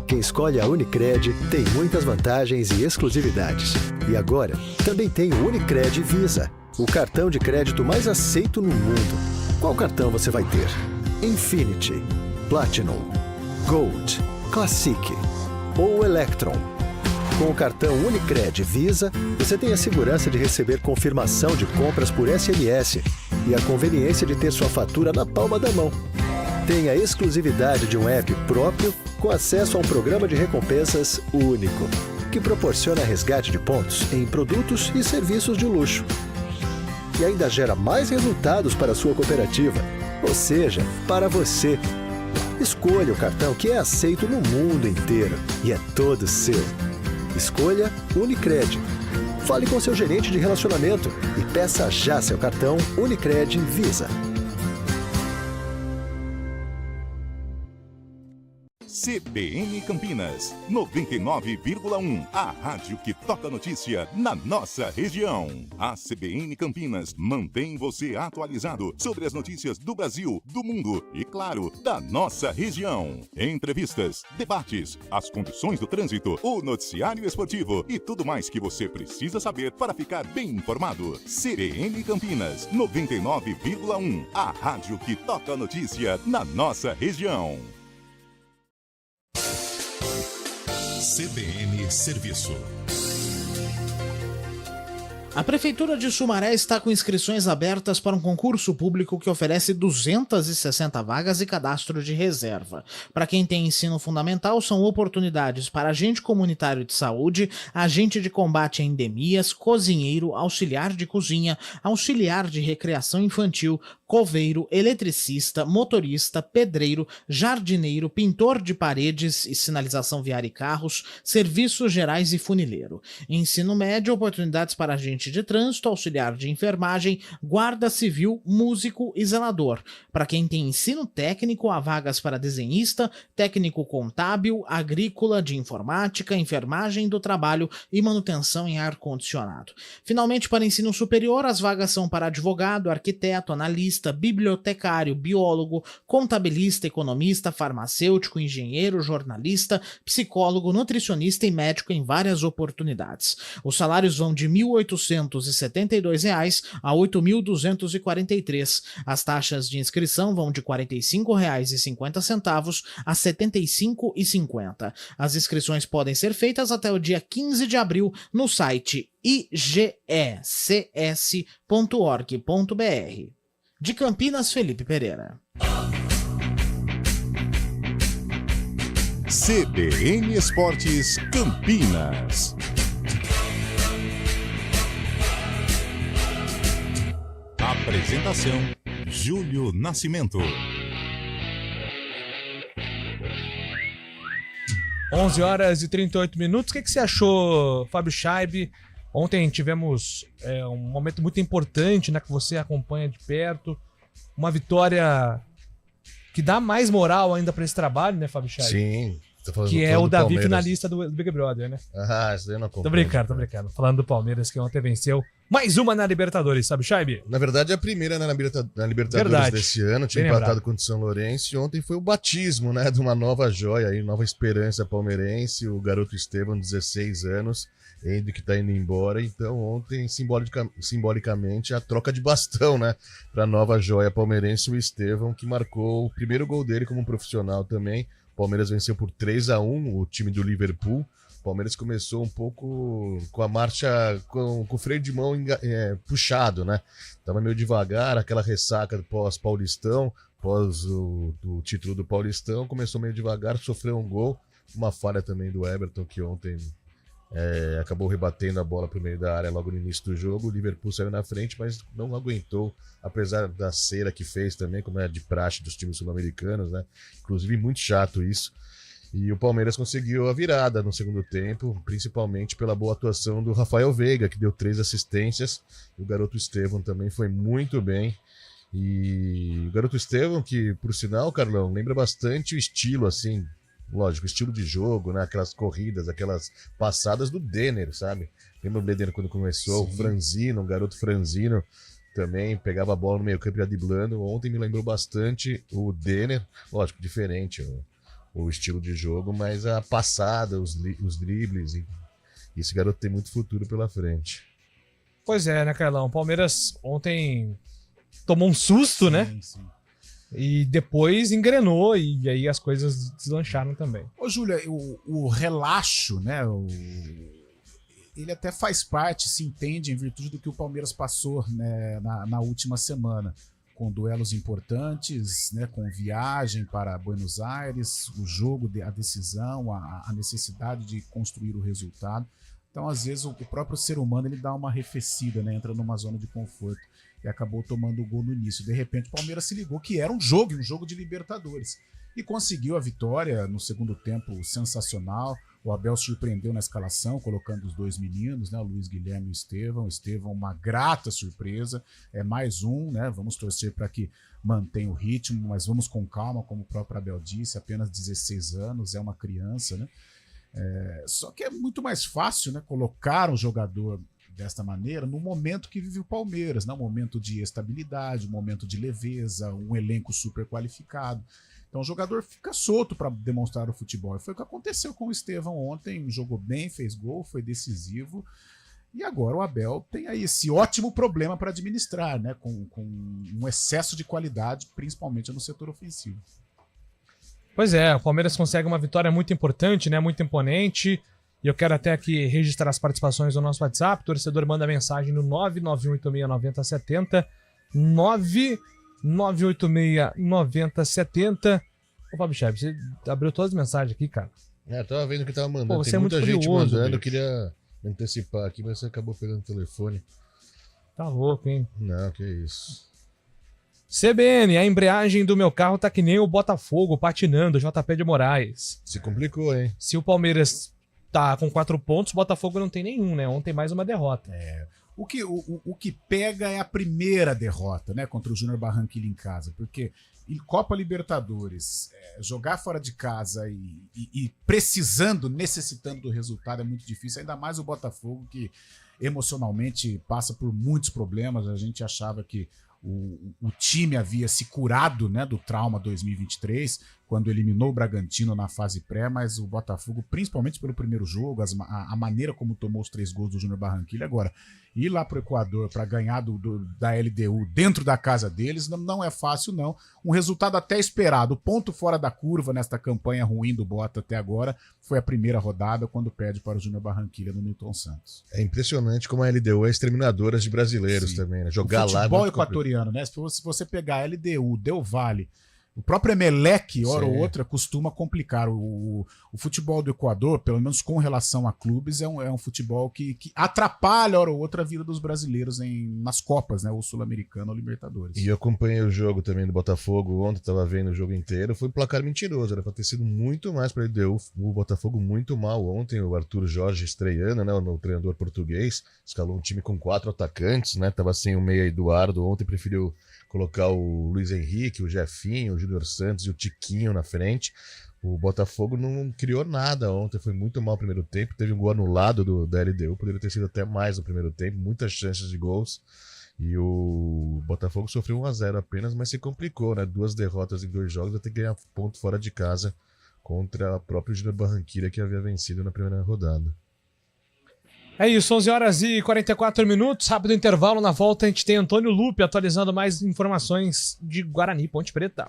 Quem escolhe a Unicred tem muitas vantagens e exclusividades. E agora, também tem o Unicred Visa, o cartão de crédito mais aceito no mundo. Qual cartão você vai ter? Infinity, Platinum, Gold, Classic ou Electron? Com o cartão Unicred Visa, você tem a segurança de receber confirmação de compras por SMS e a conveniência de ter sua fatura na palma da mão. Tem a exclusividade de um app próprio com acesso a um programa de recompensas único, que proporciona resgate de pontos em produtos e serviços de luxo. E ainda gera mais resultados para a sua cooperativa, ou seja, para você. Escolha o cartão que é aceito no mundo inteiro e é todo seu. Escolha Unicred. Fale com seu gerente de relacionamento e peça já seu cartão Unicred Visa. CBN Campinas, 99,1. A rádio que toca notícia na nossa região. A CBN Campinas mantém você atualizado sobre as notícias do Brasil, do mundo e, claro, da nossa região. Entrevistas, debates, as condições do trânsito, o noticiário esportivo e tudo mais que você precisa saber para ficar bem informado. CBN Campinas, 99,1. A rádio que toca notícia na nossa região. CBN Serviço. A Prefeitura de Sumaré está com inscrições abertas para um concurso público que oferece 260 vagas e cadastro de reserva. Para quem tem ensino fundamental, são oportunidades para agente comunitário de saúde, agente de combate a endemias, cozinheiro, auxiliar de cozinha, auxiliar de recreação infantil, coveiro, eletricista, motorista, pedreiro, jardineiro, pintor de paredes e sinalização viária e carros, serviços gerais e funileiro. Ensino médio, oportunidades para agente de trânsito, auxiliar de enfermagem, guarda civil, músico e zelador. Para quem tem ensino técnico, há vagas para desenhista, técnico contábil, agrícola, de informática, enfermagem do trabalho e manutenção em ar-condicionado. Finalmente, para ensino superior, as vagas são para advogado, arquiteto, analista, bibliotecário, biólogo, contabilista, economista, farmacêutico, engenheiro, jornalista, psicólogo, nutricionista e médico em várias oportunidades. Os salários vão de R$ 1.872 a R$ 8.243. As taxas de inscrição vão de R$ 45,50 a R$ 75,50. As inscrições podem ser feitas até o dia 15 de abril no site igecs.org.br. De Campinas, Felipe Pereira. CBN Esportes Campinas. Apresentação: Júlio Nascimento. 11h38. O que você achou, Fábio Scheib? Ontem tivemos um momento muito importante, né, que você acompanha de perto. Uma vitória que dá mais moral ainda para esse trabalho, né, Fábio Scheib? Sim. Que é o Davi finalista do Big Brother, né? Ah, isso daí eu não acompanho. Tô brincando. Falando do Palmeiras, que ontem venceu mais uma na Libertadores, sabe, Scheib? Na verdade, é a primeira na Libertadores desse ano. Tinha empatado contra o São Lourenço. E ontem foi o batismo, né, de uma nova joia, aí, nova esperança palmeirense. O garoto Estevão, 16 anos, que tá indo embora. Então, ontem, simbolicamente, a troca de bastão, né, pra nova joia palmeirense, o Estevão, que marcou o primeiro gol dele como profissional também. O Palmeiras venceu por 3-1 o time do Liverpool. O Palmeiras começou um pouco com a marcha, com o freio de mão puxado, né? Tava meio devagar, aquela ressaca pós-Paulistão, pós o título do Paulistão, começou meio devagar, sofreu um gol, uma falha também do Everton, que ontem acabou rebatendo a bola pro meio da área logo no início do jogo. O Liverpool saiu na frente, mas não aguentou, apesar da cera que fez também, como é de praxe dos times sul-americanos, né? Inclusive, muito chato isso. E o Palmeiras conseguiu a virada no segundo tempo, principalmente pela boa atuação do Rafael Veiga, que deu 3 assistências. O garoto Estevão também foi muito bem. E o garoto Estevão, que, por sinal, Carlão, lembra bastante o estilo, assim, lógico, estilo de jogo, né? Aquelas corridas, aquelas passadas do Denner, sabe? Lembra o Denner quando começou? Sim. O Franzino, o garoto Franzino também pegava a bola no meio campo e ia driblando. Ontem me lembrou bastante o Denner, lógico, diferente o estilo de jogo, mas a passada, os dribles, e esse garoto tem muito futuro pela frente. Pois é, né, Carlão? O Palmeiras ontem tomou um susto, né? Sim. E depois engrenou e aí as coisas deslancharam também. Ô, Júlia, o relaxo, né? Ele até faz parte, se entende, em virtude do que o Palmeiras passou, né, na última semana, com duelos importantes, né, com viagem para Buenos Aires, o jogo, a decisão, a necessidade de construir o resultado. Então, às vezes, o próprio ser humano ele dá uma arrefecida, né, entra numa zona de conforto e acabou tomando o gol no início. De repente, o Palmeiras se ligou que era um jogo de Libertadores. E conseguiu a vitória no segundo tempo sensacional. O Abel surpreendeu na escalação, colocando os dois meninos, né, o Luiz Guilherme e o Estevão. O Estevão, uma grata surpresa, é mais um, né? Vamos torcer para que mantenha o ritmo, mas vamos com calma, como o próprio Abel disse, apenas 16 anos, é uma criança, né? Só que é muito mais fácil, né, colocar um jogador desta maneira no momento que vive o Palmeiras, né? Um momento de estabilidade, um momento de leveza, um elenco super qualificado. Então o jogador fica solto para demonstrar o futebol. E foi o que aconteceu com o Estevão ontem. Jogou bem, fez gol, foi decisivo. E agora o Abel tem aí esse ótimo problema para administrar, né? Com um excesso de qualidade, principalmente no setor ofensivo. Pois é, o Palmeiras consegue uma vitória muito importante, né? Muito imponente. E eu quero até aqui registrar as participações do nosso WhatsApp. O torcedor manda mensagem no 991869070. 9869070. Ô, Fábio Chaves, você abriu todas as mensagens aqui, cara. Tava vendo que tava mandando. Você tem muita gente curioso, mandando, eu bicho. queria antecipar aqui, mas você acabou pegando o telefone. Tá louco, hein? Não, que isso. CBN, a embreagem do meu carro tá que nem o Botafogo patinando, JP de Moraes. Se complicou, hein? Se o Palmeiras tá com 4 pontos, o Botafogo não tem nenhum, né? Ontem mais uma derrota. O que pega é a primeira derrota, né, contra o Júnior Barranquilla em casa, porque em Copa Libertadores, jogar fora de casa e necessitando do resultado é muito difícil, ainda mais o Botafogo, que emocionalmente passa por muitos problemas. A gente achava que o time havia se curado, né, do trauma 2023, quando eliminou o Bragantino na fase pré, mas o Botafogo, principalmente pelo primeiro jogo, a maneira como tomou os 3 gols do Júnior Barranquilla, agora ir lá pro Equador para ganhar da LDU dentro da casa deles não é fácil, não. Um resultado até esperado. O ponto fora da curva nesta campanha ruim do Bota até agora foi a primeira rodada, quando perde para o Júnior Barranquilla no Newton Santos. É impressionante como a LDU é exterminadora de brasileiros. Sim. Também, né? Jogar lá. O futebol equatoriano, né? Se você pegar a LDU, Del Valle, o próprio Emelec, hora ou outra, costuma complicar. O futebol do Equador, pelo menos com relação a clubes, é um futebol que atrapalha, hora ou outra, a vida dos brasileiros nas Copas, né? Ou Sul-Americana ou Libertadores. E eu acompanhei o jogo também do Botafogo ontem, estava vendo o jogo inteiro. Foi um placar mentiroso, era para ter sido muito mais para ele. O Botafogo muito mal ontem. O Arthur Jorge estreando, né? O treinador português, escalou um time com 4 atacantes, né? Tava sem o meia Eduardo ontem, preferiu colocar o Luiz Henrique, o Jefinho, o Júnior Santos e o Tiquinho na frente. O Botafogo não criou nada ontem, foi muito mal no primeiro tempo, teve um gol anulado da LDU, poderia ter sido até mais no primeiro tempo, muitas chances de gols, e o Botafogo sofreu 1-0 apenas, mas se complicou, né? 2 derrotas em 2 jogos, vai ter que ganhar ponto fora de casa contra a própria Júnior Barranquilla, que havia vencido na primeira rodada. É isso, 11h44, rápido intervalo. Na volta a gente tem Antônio Lupe atualizando mais informações de Guarani, Ponte Preta.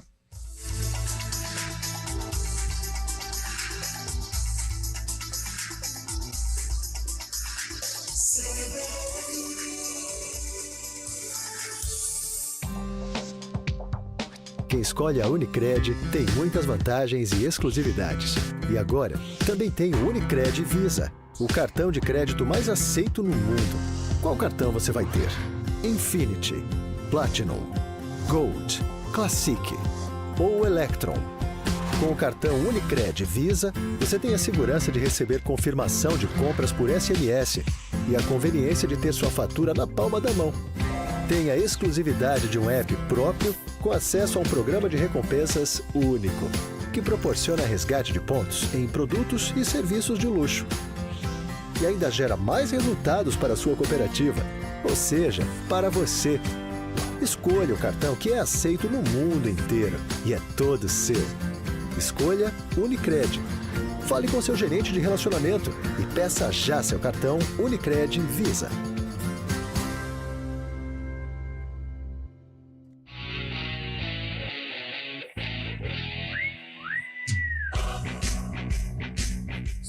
Quem escolhe a Unicred tem muitas vantagens e exclusividades. E agora, também tem o Unicred Visa, o cartão de crédito mais aceito no mundo. Qual cartão você vai ter? Infinity, Platinum, Gold, Classic ou Electron? Com o cartão Unicred Visa, você tem a segurança de receber confirmação de compras por SMS e a conveniência de ter sua fatura na palma da mão. Tem a exclusividade de um app próprio com acesso a um programa de recompensas único, que proporciona resgate de pontos em produtos e serviços de luxo. E ainda gera mais resultados para a sua cooperativa, ou seja, para você. Escolha o cartão que é aceito no mundo inteiro e é todo seu. Escolha Unicred. Fale com seu gerente de relacionamento e peça já seu cartão Unicred Visa.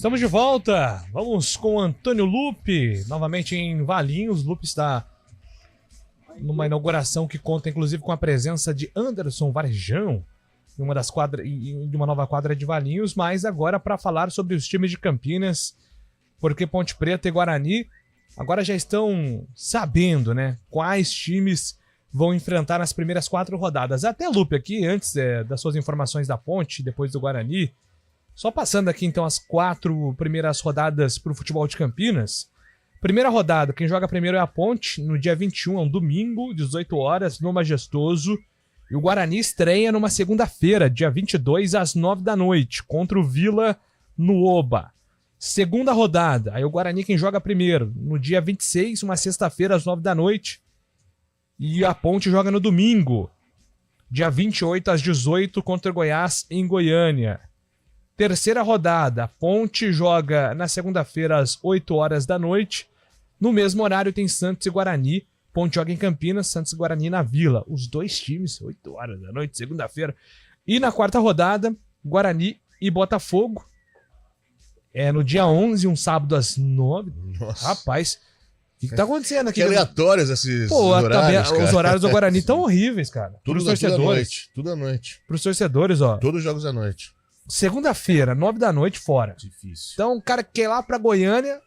Estamos de volta. Vamos com o Antônio Lupe, novamente em Valinhos. Lupe está numa inauguração que conta, inclusive, com a presença de Anderson Varejão em uma das quadras, de uma nova quadra de Valinhos, mas agora para falar sobre os times de Campinas, porque Ponte Preta e Guarani agora já estão sabendo, né, quais times vão enfrentar nas primeiras 4 rodadas. Até, Lupe, aqui, antes das suas informações da Ponte, depois do Guarani, só passando aqui então as 4 primeiras rodadas para o futebol de Campinas. Primeira rodada, quem joga primeiro é a Ponte, no dia 21, é um domingo, 18 horas, no Majestoso. E o Guarani estreia numa segunda-feira, dia 22, às 9 da noite, contra o Vila no Oba. Segunda rodada, aí o Guarani quem joga primeiro, no dia 26, uma sexta-feira, às 9 da noite. E a Ponte joga no domingo, dia 28, às 18, contra o Goiás, em Goiânia. Terceira rodada, a Ponte joga na segunda-feira às 8 horas da noite. No mesmo horário tem Santos e Guarani. Ponte joga em Campinas, Santos e Guarani na Vila. Os dois times, 8 horas da noite, segunda-feira. E na quarta rodada, Guarani e Botafogo. É no dia 11, um sábado às 9. Nossa. Rapaz, o que tá acontecendo aqui? Que aleatórios esses horários, cara. Os horários do Guarani estão horríveis, cara. Tudo à noite. Tudo à noite. Pros torcedores, ó. Todos os jogos à noite. Segunda-feira, 9 da noite, fora. Difícil. Então, o cara quer ir lá pra Goiânia.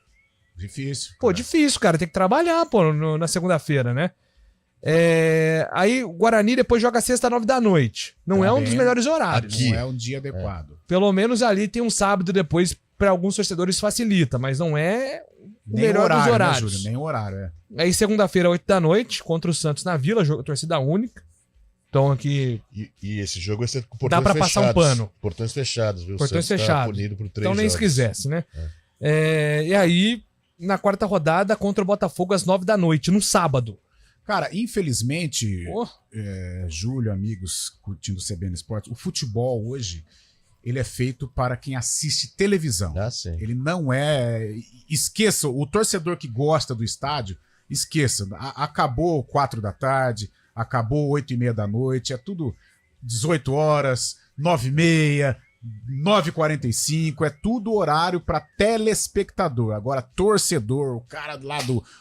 Difícil. Pô, difícil, cara. Tem que trabalhar, pô, na segunda-feira, né? Aí o Guarani depois joga sexta, 9 da noite. Não é um dos melhores horários. Não é um dia adequado. Pelo menos ali tem um sábado depois, pra alguns torcedores facilita, mas não é o melhor dos horários. Né, Júlio? Nem o horário, é. Aí segunda-feira, 8 da noite, contra o Santos na Vila, jogo torcida única. Então aqui... E esse jogo vai ser com portões dá pra fechados. passar um pano. Portões fechados, viu? Portões fechados. fechados. Punido por 3 então nem jogos. se quisesse, né? E aí, na quarta rodada, contra o Botafogo às 9 da noite, no sábado. Cara, infelizmente, Júlio, amigos curtindo o CBN Esportes, o futebol hoje, ele é feito para quem assiste televisão. Sim. Ele não é... Esqueça, o torcedor que gosta do estádio, esqueça. Acabou 4 da tarde, acabou 8h30 da noite, é tudo 18 horas, 9h30, 9h45, é tudo horário para telespectador. Agora, torcedor, o cara lá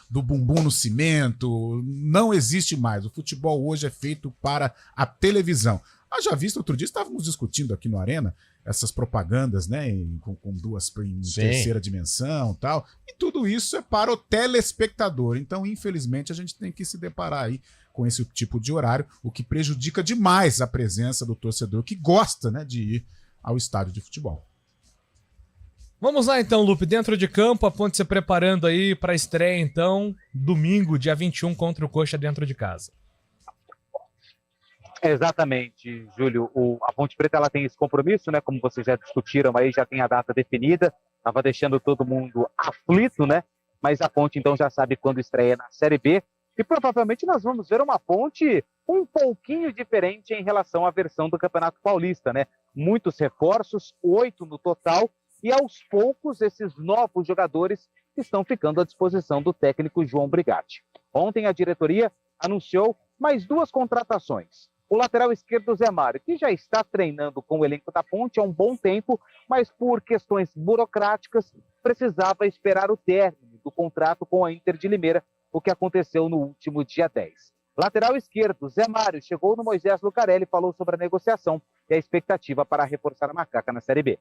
do bumbum no cimento, não existe mais. O futebol hoje é feito para a televisão. Já visto, outro dia estávamos discutindo aqui no Arena essas propagandas, né, com duas em terceira dimensão e tal, e tudo isso é para o telespectador. Então, infelizmente, a gente tem que se deparar aí com esse tipo de horário, o que prejudica demais a presença do torcedor que gosta, né, de ir ao estádio de futebol. Vamos lá então, Lupe, dentro de campo, a Ponte se preparando aí para a estreia, então, domingo, dia 21, contra o Coxa dentro de casa. Exatamente, Júlio. A Ponte Preta ela tem esse compromisso, né? Como vocês já discutiram aí, já tem a data definida. Estava deixando todo mundo aflito, né? Mas a Ponte então já sabe quando estreia na Série B. E provavelmente nós vamos ver uma Ponte um pouquinho diferente em relação à versão do Campeonato Paulista, né? Muitos reforços, 8 no total. E aos poucos esses novos jogadores estão ficando à disposição do técnico João Brigatti. Ontem a diretoria anunciou mais 2 contratações. O lateral esquerdo Zé Mário, que já está treinando com o elenco da Ponte há um bom tempo, mas por questões burocráticas precisava esperar o término do contrato com a Inter de Limeira, o que aconteceu no último dia 10. Lateral esquerdo Zé Mário chegou no Moisés Lucarelli e falou sobre a negociação e a expectativa para reforçar a macaca na Série B.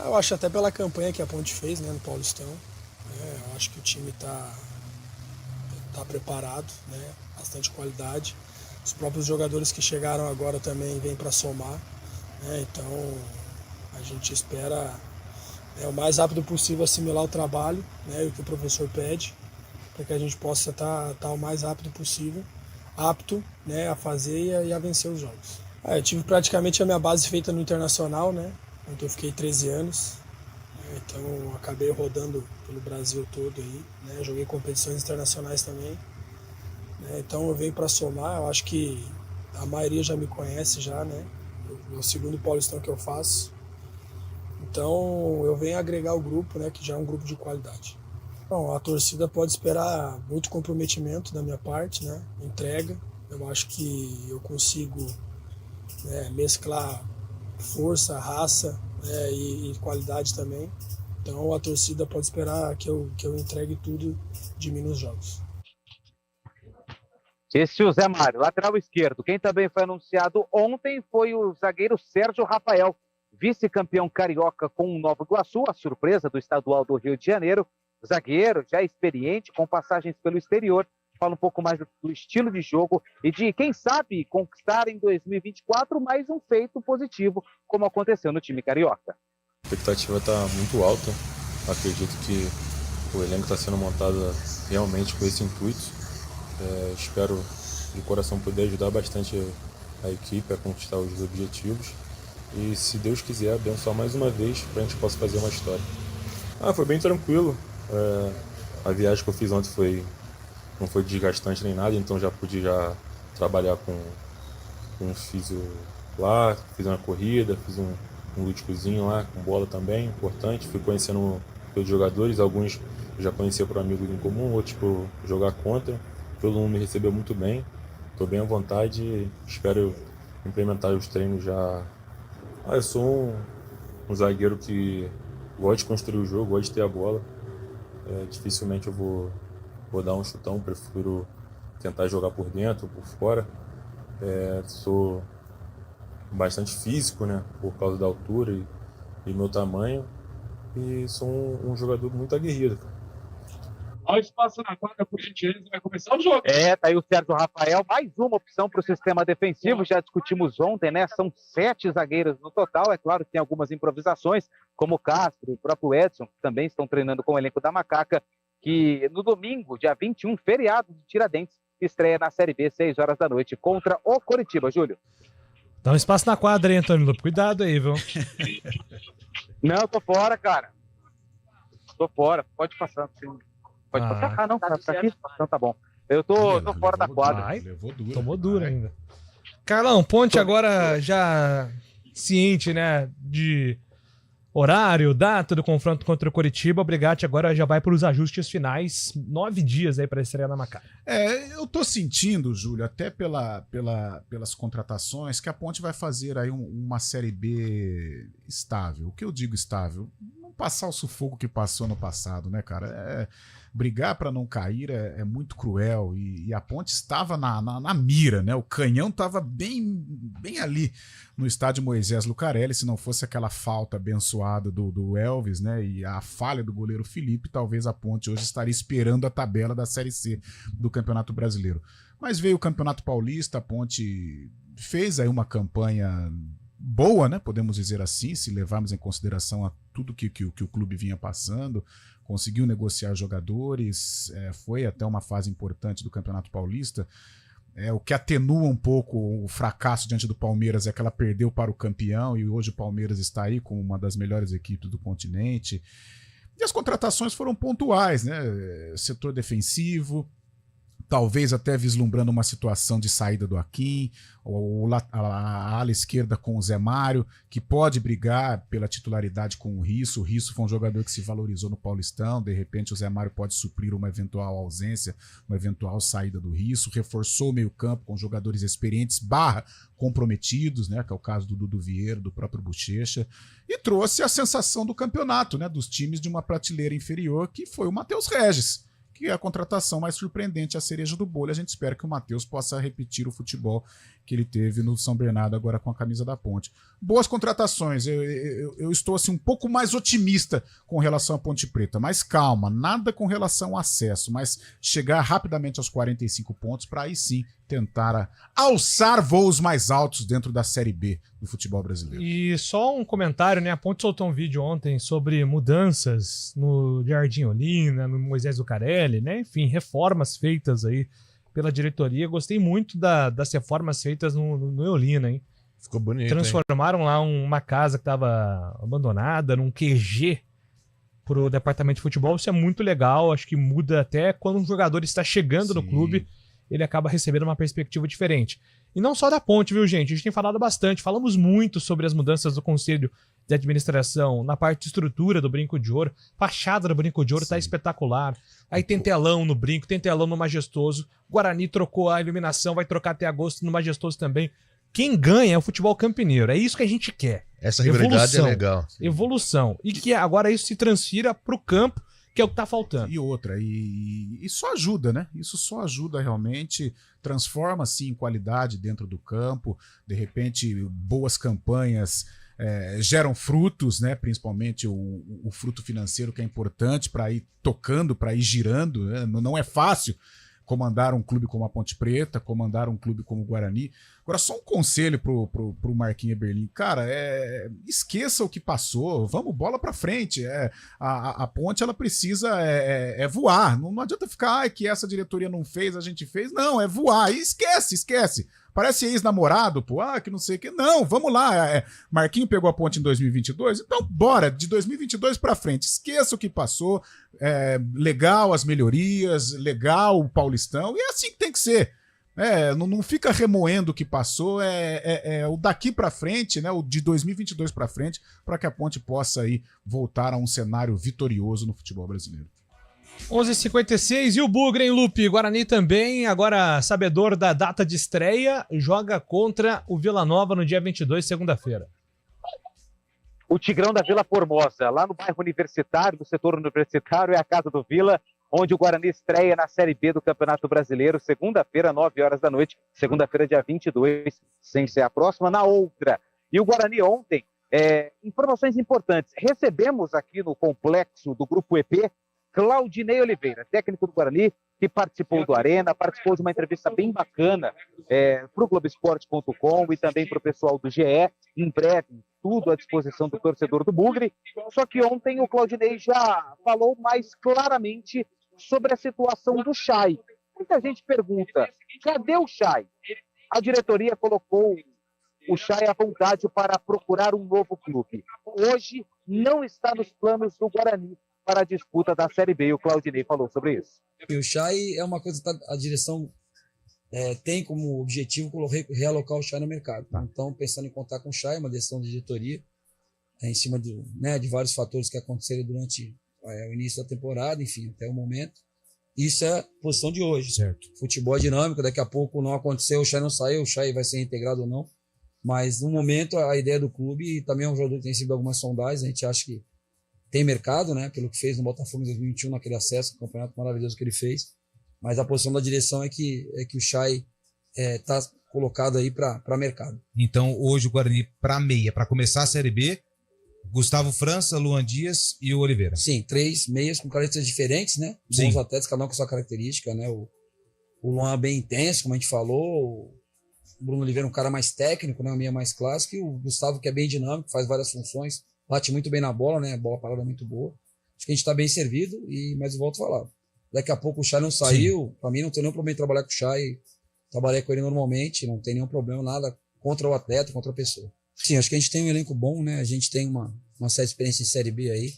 Eu acho até pela campanha que a Ponte fez, né, no Paulistão, eu acho que o time está preparado, né, bastante qualidade. Os próprios jogadores que chegaram agora também vêm para somar, né? Então a gente espera o mais rápido possível assimilar o trabalho, né, e o que o professor pede, para que a gente possa estar o mais rápido possível, apto, né, a fazer e a vencer os jogos. Eu tive praticamente a minha base feita no Internacional, né, onde eu fiquei 13 anos, né, então eu acabei rodando pelo Brasil todo aí, né, joguei competições internacionais também. Então eu venho para somar, eu acho que a maioria já me conhece já, né? É o segundo Paulistão que eu faço. Então eu venho agregar o grupo, né? Que já é um grupo de qualidade. Bom, a torcida pode esperar muito comprometimento da minha parte, né? Entrega. Eu acho que eu consigo, né, mesclar força, raça, né, e qualidade também. Então a torcida pode esperar que eu entregue tudo de mim nos jogos. Esse é o Zé Mário, lateral esquerdo. Quem também foi anunciado ontem foi o zagueiro Sérgio Rafael, vice-campeão carioca com o Nova Iguaçu, a surpresa do estadual do Rio de Janeiro. Zagueiro já experiente, com passagens pelo exterior. Fala um pouco mais do estilo de jogo e de, quem sabe, conquistar em 2024 mais um feito positivo, como aconteceu no time carioca. A expectativa está muito alta. Acredito que o elenco está sendo montado realmente com esse intuito. Espero de coração poder ajudar bastante a equipe a conquistar os objetivos. E, se Deus quiser, abençoar mais uma vez para a gente possa fazer uma história. Foi bem tranquilo. A viagem que eu fiz ontem não foi desgastante nem nada, então já pude trabalhar com um físio lá, fiz uma corrida, fiz um lúdicozinho lá, com bola também, importante. Fui conhecendo os jogadores, alguns eu já conhecia por amigos em comum, outros por jogar contra. Todo mundo me recebeu muito bem, estou bem à vontade e espero implementar os treinos já. Eu sou um zagueiro que gosta de construir o jogo, gosta de ter a bola. Dificilmente eu vou dar um chutão, prefiro tentar jogar por dentro, por fora. Sou bastante físico, né, por causa da altura e meu tamanho, e sou um jogador muito aguerrido. Olha o espaço na quadra, por gentileza, vai começar o jogo. Tá aí o Sérgio Rafael, mais uma opção para o sistema defensivo, já discutimos ontem, né? São 7 zagueiros no total, é claro que tem algumas improvisações, como o Castro, o próprio Edson, que também estão treinando com o elenco da Macaca, que no domingo, dia 21, feriado de Tiradentes, estreia na Série B, 6 horas da noite, contra o Coritiba. Júlio. Dá um espaço na quadra aí, Antônio Lupe. Cuidado aí, viu? Não, tô fora, cara. Tô fora, pode passar. Pode passar? Não, tá aqui? Então tá bom. Eu tô fora da quadra. Tomou duro ainda. Carlão, Ponte agora já ciente, né, de horário, data do confronto contra o Coritiba. O Brigatti agora já vai para os ajustes finais. 9 dias aí para estrear na Macaca. Eu tô sentindo, Júlio, até pelas contratações, que a Ponte vai fazer aí uma Série B estável. O que eu digo estável? Não passar o sufoco que passou no passado, né, cara? Brigar para não cair é muito cruel e a Ponte estava na mira, né? O canhão estava bem ali no estádio Moisés Lucarelli. Se não fosse aquela falta abençoada do Elvis, né? E a falha do goleiro Felipe, talvez a Ponte hoje estaria esperando a tabela da Série C do Campeonato Brasileiro. Mas veio o Campeonato Paulista, a Ponte fez aí uma campanha boa, né? Podemos dizer assim, se levarmos em consideração a tudo que o clube vinha passando. Conseguiu negociar jogadores, foi até uma fase importante do Campeonato Paulista. O que atenua um pouco o fracasso diante do Palmeiras é que ela perdeu para o campeão e hoje o Palmeiras está aí com uma das melhores equipes do continente. E as contratações foram pontuais, né? Setor defensivo, talvez até vislumbrando uma situação de saída do Akin, a ala esquerda com o Zé Mário, que pode brigar pela titularidade com o Risso. O Risso foi um jogador que se valorizou no Paulistão, de repente o Zé Mário pode suprir uma eventual ausência, uma eventual saída do Risso. Reforçou o meio-campo com jogadores experientes / comprometidos, né, que é o caso do Dudu Vieira, do próprio Bochecha, e trouxe a sensação do campeonato, né, dos times de uma prateleira inferior, que foi o Matheus Regis, que é a contratação mais surpreendente, a cereja do bolo. A gente espera que o Matheus possa repetir o futebol que ele teve no São Bernardo agora com a camisa da Ponte. Boas contratações, eu estou assim, um pouco mais otimista com relação à Ponte Preta, mas calma, nada com relação ao acesso, mas chegar rapidamente aos 45 pontos para aí sim tentar alçar voos mais altos dentro da Série B do futebol brasileiro. E só um comentário, né? A Ponte soltou um vídeo ontem sobre mudanças no Jardim Olina, no Moisés Lucarelli, né? Enfim, reformas feitas aí pela diretoria. Gostei muito das reformas feitas no Eolina, hein? Ficou bonito. Transformaram lá uma casa que estava abandonada num QG pro departamento de futebol. Isso é muito legal. Acho que muda até quando um jogador está chegando no clube, ele acaba recebendo uma perspectiva diferente. E não só da Ponte, viu, gente? A gente tem falado bastante. Falamos muito sobre as mudanças do Conselho de Administração na parte de estrutura do Brinco de Ouro. Fachada do Brinco de Ouro tá espetacular. Aí tem telão no Brinco, tem telão no Majestoso. Guarani trocou a iluminação, vai trocar até agosto no Majestoso também. quem ganha é o futebol campineiro. É isso que a gente quer. Essa rivalidade é legal. Evolução. E que agora isso se transfira pro campo, que é o que tá faltando. E outra, e só ajuda, né? Isso só ajuda realmente, transforma sim em qualidade dentro do campo, de repente boas campanhas geram frutos, né? Principalmente o fruto financeiro, que é importante para ir tocando, para ir girando, né? Não é fácil comandar um clube como a Ponte Preta, comandar um clube como o Guarani. Agora, só um conselho pro Marquinhos Eberlin. Cara, esqueça o que passou, vamos bola pra frente. A Ponte, ela precisa voar. Não adianta ficar, que essa diretoria não fez, a gente fez. Não, é voar. E esquece. Parece ex-namorado, pô, que não sei o que. Não, vamos lá. Marquinhos pegou a Ponte em 2022, então bora, de 2022 pra frente. Esqueça o que passou. Legal as melhorias, legal o Paulistão, e é assim que tem que ser. Não fica remoendo o que passou, o daqui pra frente, né, o de 2022 pra frente, para que a Ponte possa aí voltar a um cenário vitorioso no futebol brasileiro. 11h56 e o Bugre em Lupe. Guarani também, agora sabedor da data de estreia, joga contra o Vila Nova no dia 22, segunda-feira. O Tigrão da Vila Formosa, lá no bairro universitário, do setor universitário, é a casa do Vila, onde o Guarani estreia na Série B do Campeonato Brasileiro, segunda-feira, 9 horas da noite, segunda-feira, dia 22, sem ser a próxima, na outra. E o Guarani ontem, informações importantes, recebemos aqui no complexo do Grupo EP, Claudinei Oliveira, técnico do Guarani, que participou do Arena, participou de uma entrevista bem bacana para o Globoesporte.com e também para o pessoal do GE, em breve, tudo à disposição do torcedor do Bugre. Só que ontem o Claudinei já falou mais claramente sobre a situação do Chay. Muita gente pergunta, cadê o Chay? A diretoria colocou o Chay à vontade para procurar um novo clube. Hoje não está nos planos do Guarani para a disputa da Série B, e o Claudinei falou sobre isso. O Chay é uma coisa que a direção tem como objetivo realocar o Chay no mercado. Então, pensando em contar com o Chay, uma decisão de diretoria, em cima de vários fatores que aconteceram durante o início da temporada, enfim, até o momento. Isso é a posição de hoje. Certo. Futebol é dinâmico, daqui a pouco não aconteceu, o Chay não saiu, o Chay vai ser integrado ou não. Mas, no momento, a ideia do clube, e também é um jogador que tem recebido algumas sondagens, a gente acha que tem mercado, né, pelo que fez no Botafogo em 2021, naquele acesso ao campeonato maravilhoso que ele fez, mas a posição da direção é que o Chay está colocado aí para mercado. Então, hoje o Guarani para meia, para começar a Série B, Gustavo França, Luan Dias e o Oliveira. Sim, 3 meias com características diferentes, né, bons atletas, cada um com sua característica, né, o Luan é bem intenso, como a gente falou, o Bruno Oliveira é um cara mais técnico, né, uma meia mais clássica, e o Gustavo que é bem dinâmico, faz várias funções, bate muito bem na bola, né? A bola parada é muito boa. Acho que a gente tá bem servido, mas eu volto a falar. Daqui a pouco o Chay não saiu, para mim não tem nenhum problema em trabalhar com o Chay, trabalhei com ele normalmente, não tem nenhum problema, nada contra o atleta, contra a pessoa. Sim, acho que a gente tem um elenco bom, né? A gente tem uma certa experiência em Série B aí.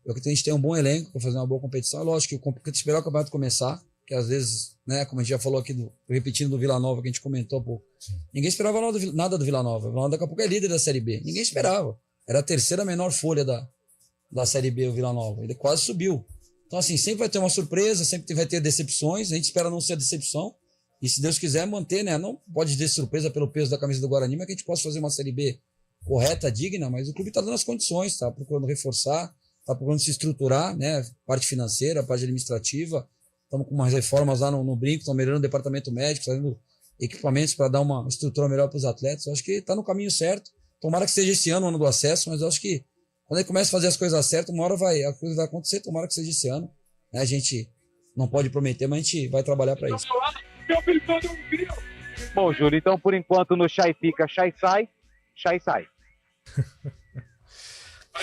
Eu acredito que a gente tem um bom elenco para fazer uma boa competição. É lógico que esperar o campeonato começar, que às vezes, né, como a gente já falou aqui, repetindo do Vila Nova, que a gente comentou há pouco, ninguém esperava nada do Vila Nova. O Vila Nova daqui a pouco é líder da Série B. Ninguém esperava. Era a terceira menor folha da Série B, o Vila Nova. Ele quase subiu. Então, assim, sempre vai ter uma surpresa, sempre vai ter decepções. A gente espera não ser decepção. E, se Deus quiser, manter, né? Não pode ter surpresa pelo peso da camisa do Guarani, mas que a gente possa fazer uma Série B correta, digna. Mas o clube está dando as condições, está procurando reforçar, está procurando se estruturar, né? Parte financeira, parte administrativa. Estamos com umas reformas lá no Brinco, estamos melhorando o departamento médico, fazendo equipamentos para dar uma estrutura melhor para os atletas. Eu acho que está no caminho certo. Tomara que seja esse ano, o ano do acesso, mas eu acho que quando ele começa a fazer as coisas certas, uma hora a coisa vai acontecer, tomara que seja esse ano. Né? A gente não pode prometer, mas a gente vai trabalhar para isso. Bom, Júlio, então por enquanto no Chay fica, Chay sai, Chay sai.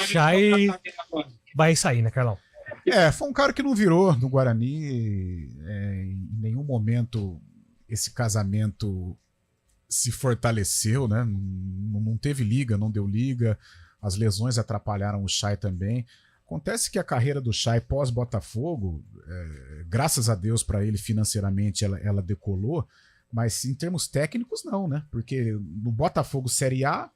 Chay vai sair, né, Carlão? Foi um cara que não virou no Guarani, em nenhum momento esse casamento se fortaleceu, né? Não teve liga, não deu liga, as lesões atrapalharam o Chay também. Acontece que a carreira do Chay pós-Botafogo, graças a Deus para ele financeiramente ela decolou, mas em termos técnicos não, né? Porque no Botafogo Série A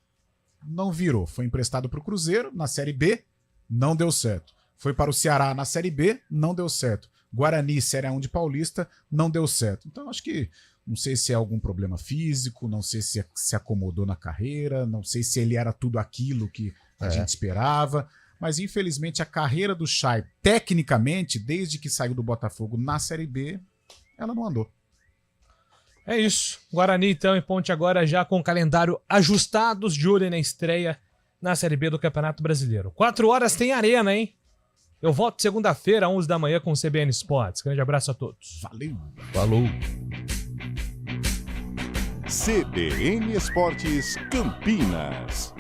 não virou, foi emprestado para o Cruzeiro, na Série B não deu certo. Foi para o Ceará na Série B, não deu certo. Guarani, Série A1 de Paulista, não deu certo. Então acho que Não sei se é algum problema físico, não sei se se acomodou na carreira, não sei se ele era tudo aquilo que a gente esperava. Mas, infelizmente, a carreira do Chay, tecnicamente, desde que saiu do Botafogo na Série B, ela não andou. É isso. Guarani, então, em Ponte agora já com o calendário ajustados, de olho na estreia na Série B do Campeonato Brasileiro. 4 horas tem arena, hein? Eu volto segunda-feira, 11 da manhã, com o CBN Sports. Grande abraço a todos. Valeu. Falou. CBN Esportes Campinas.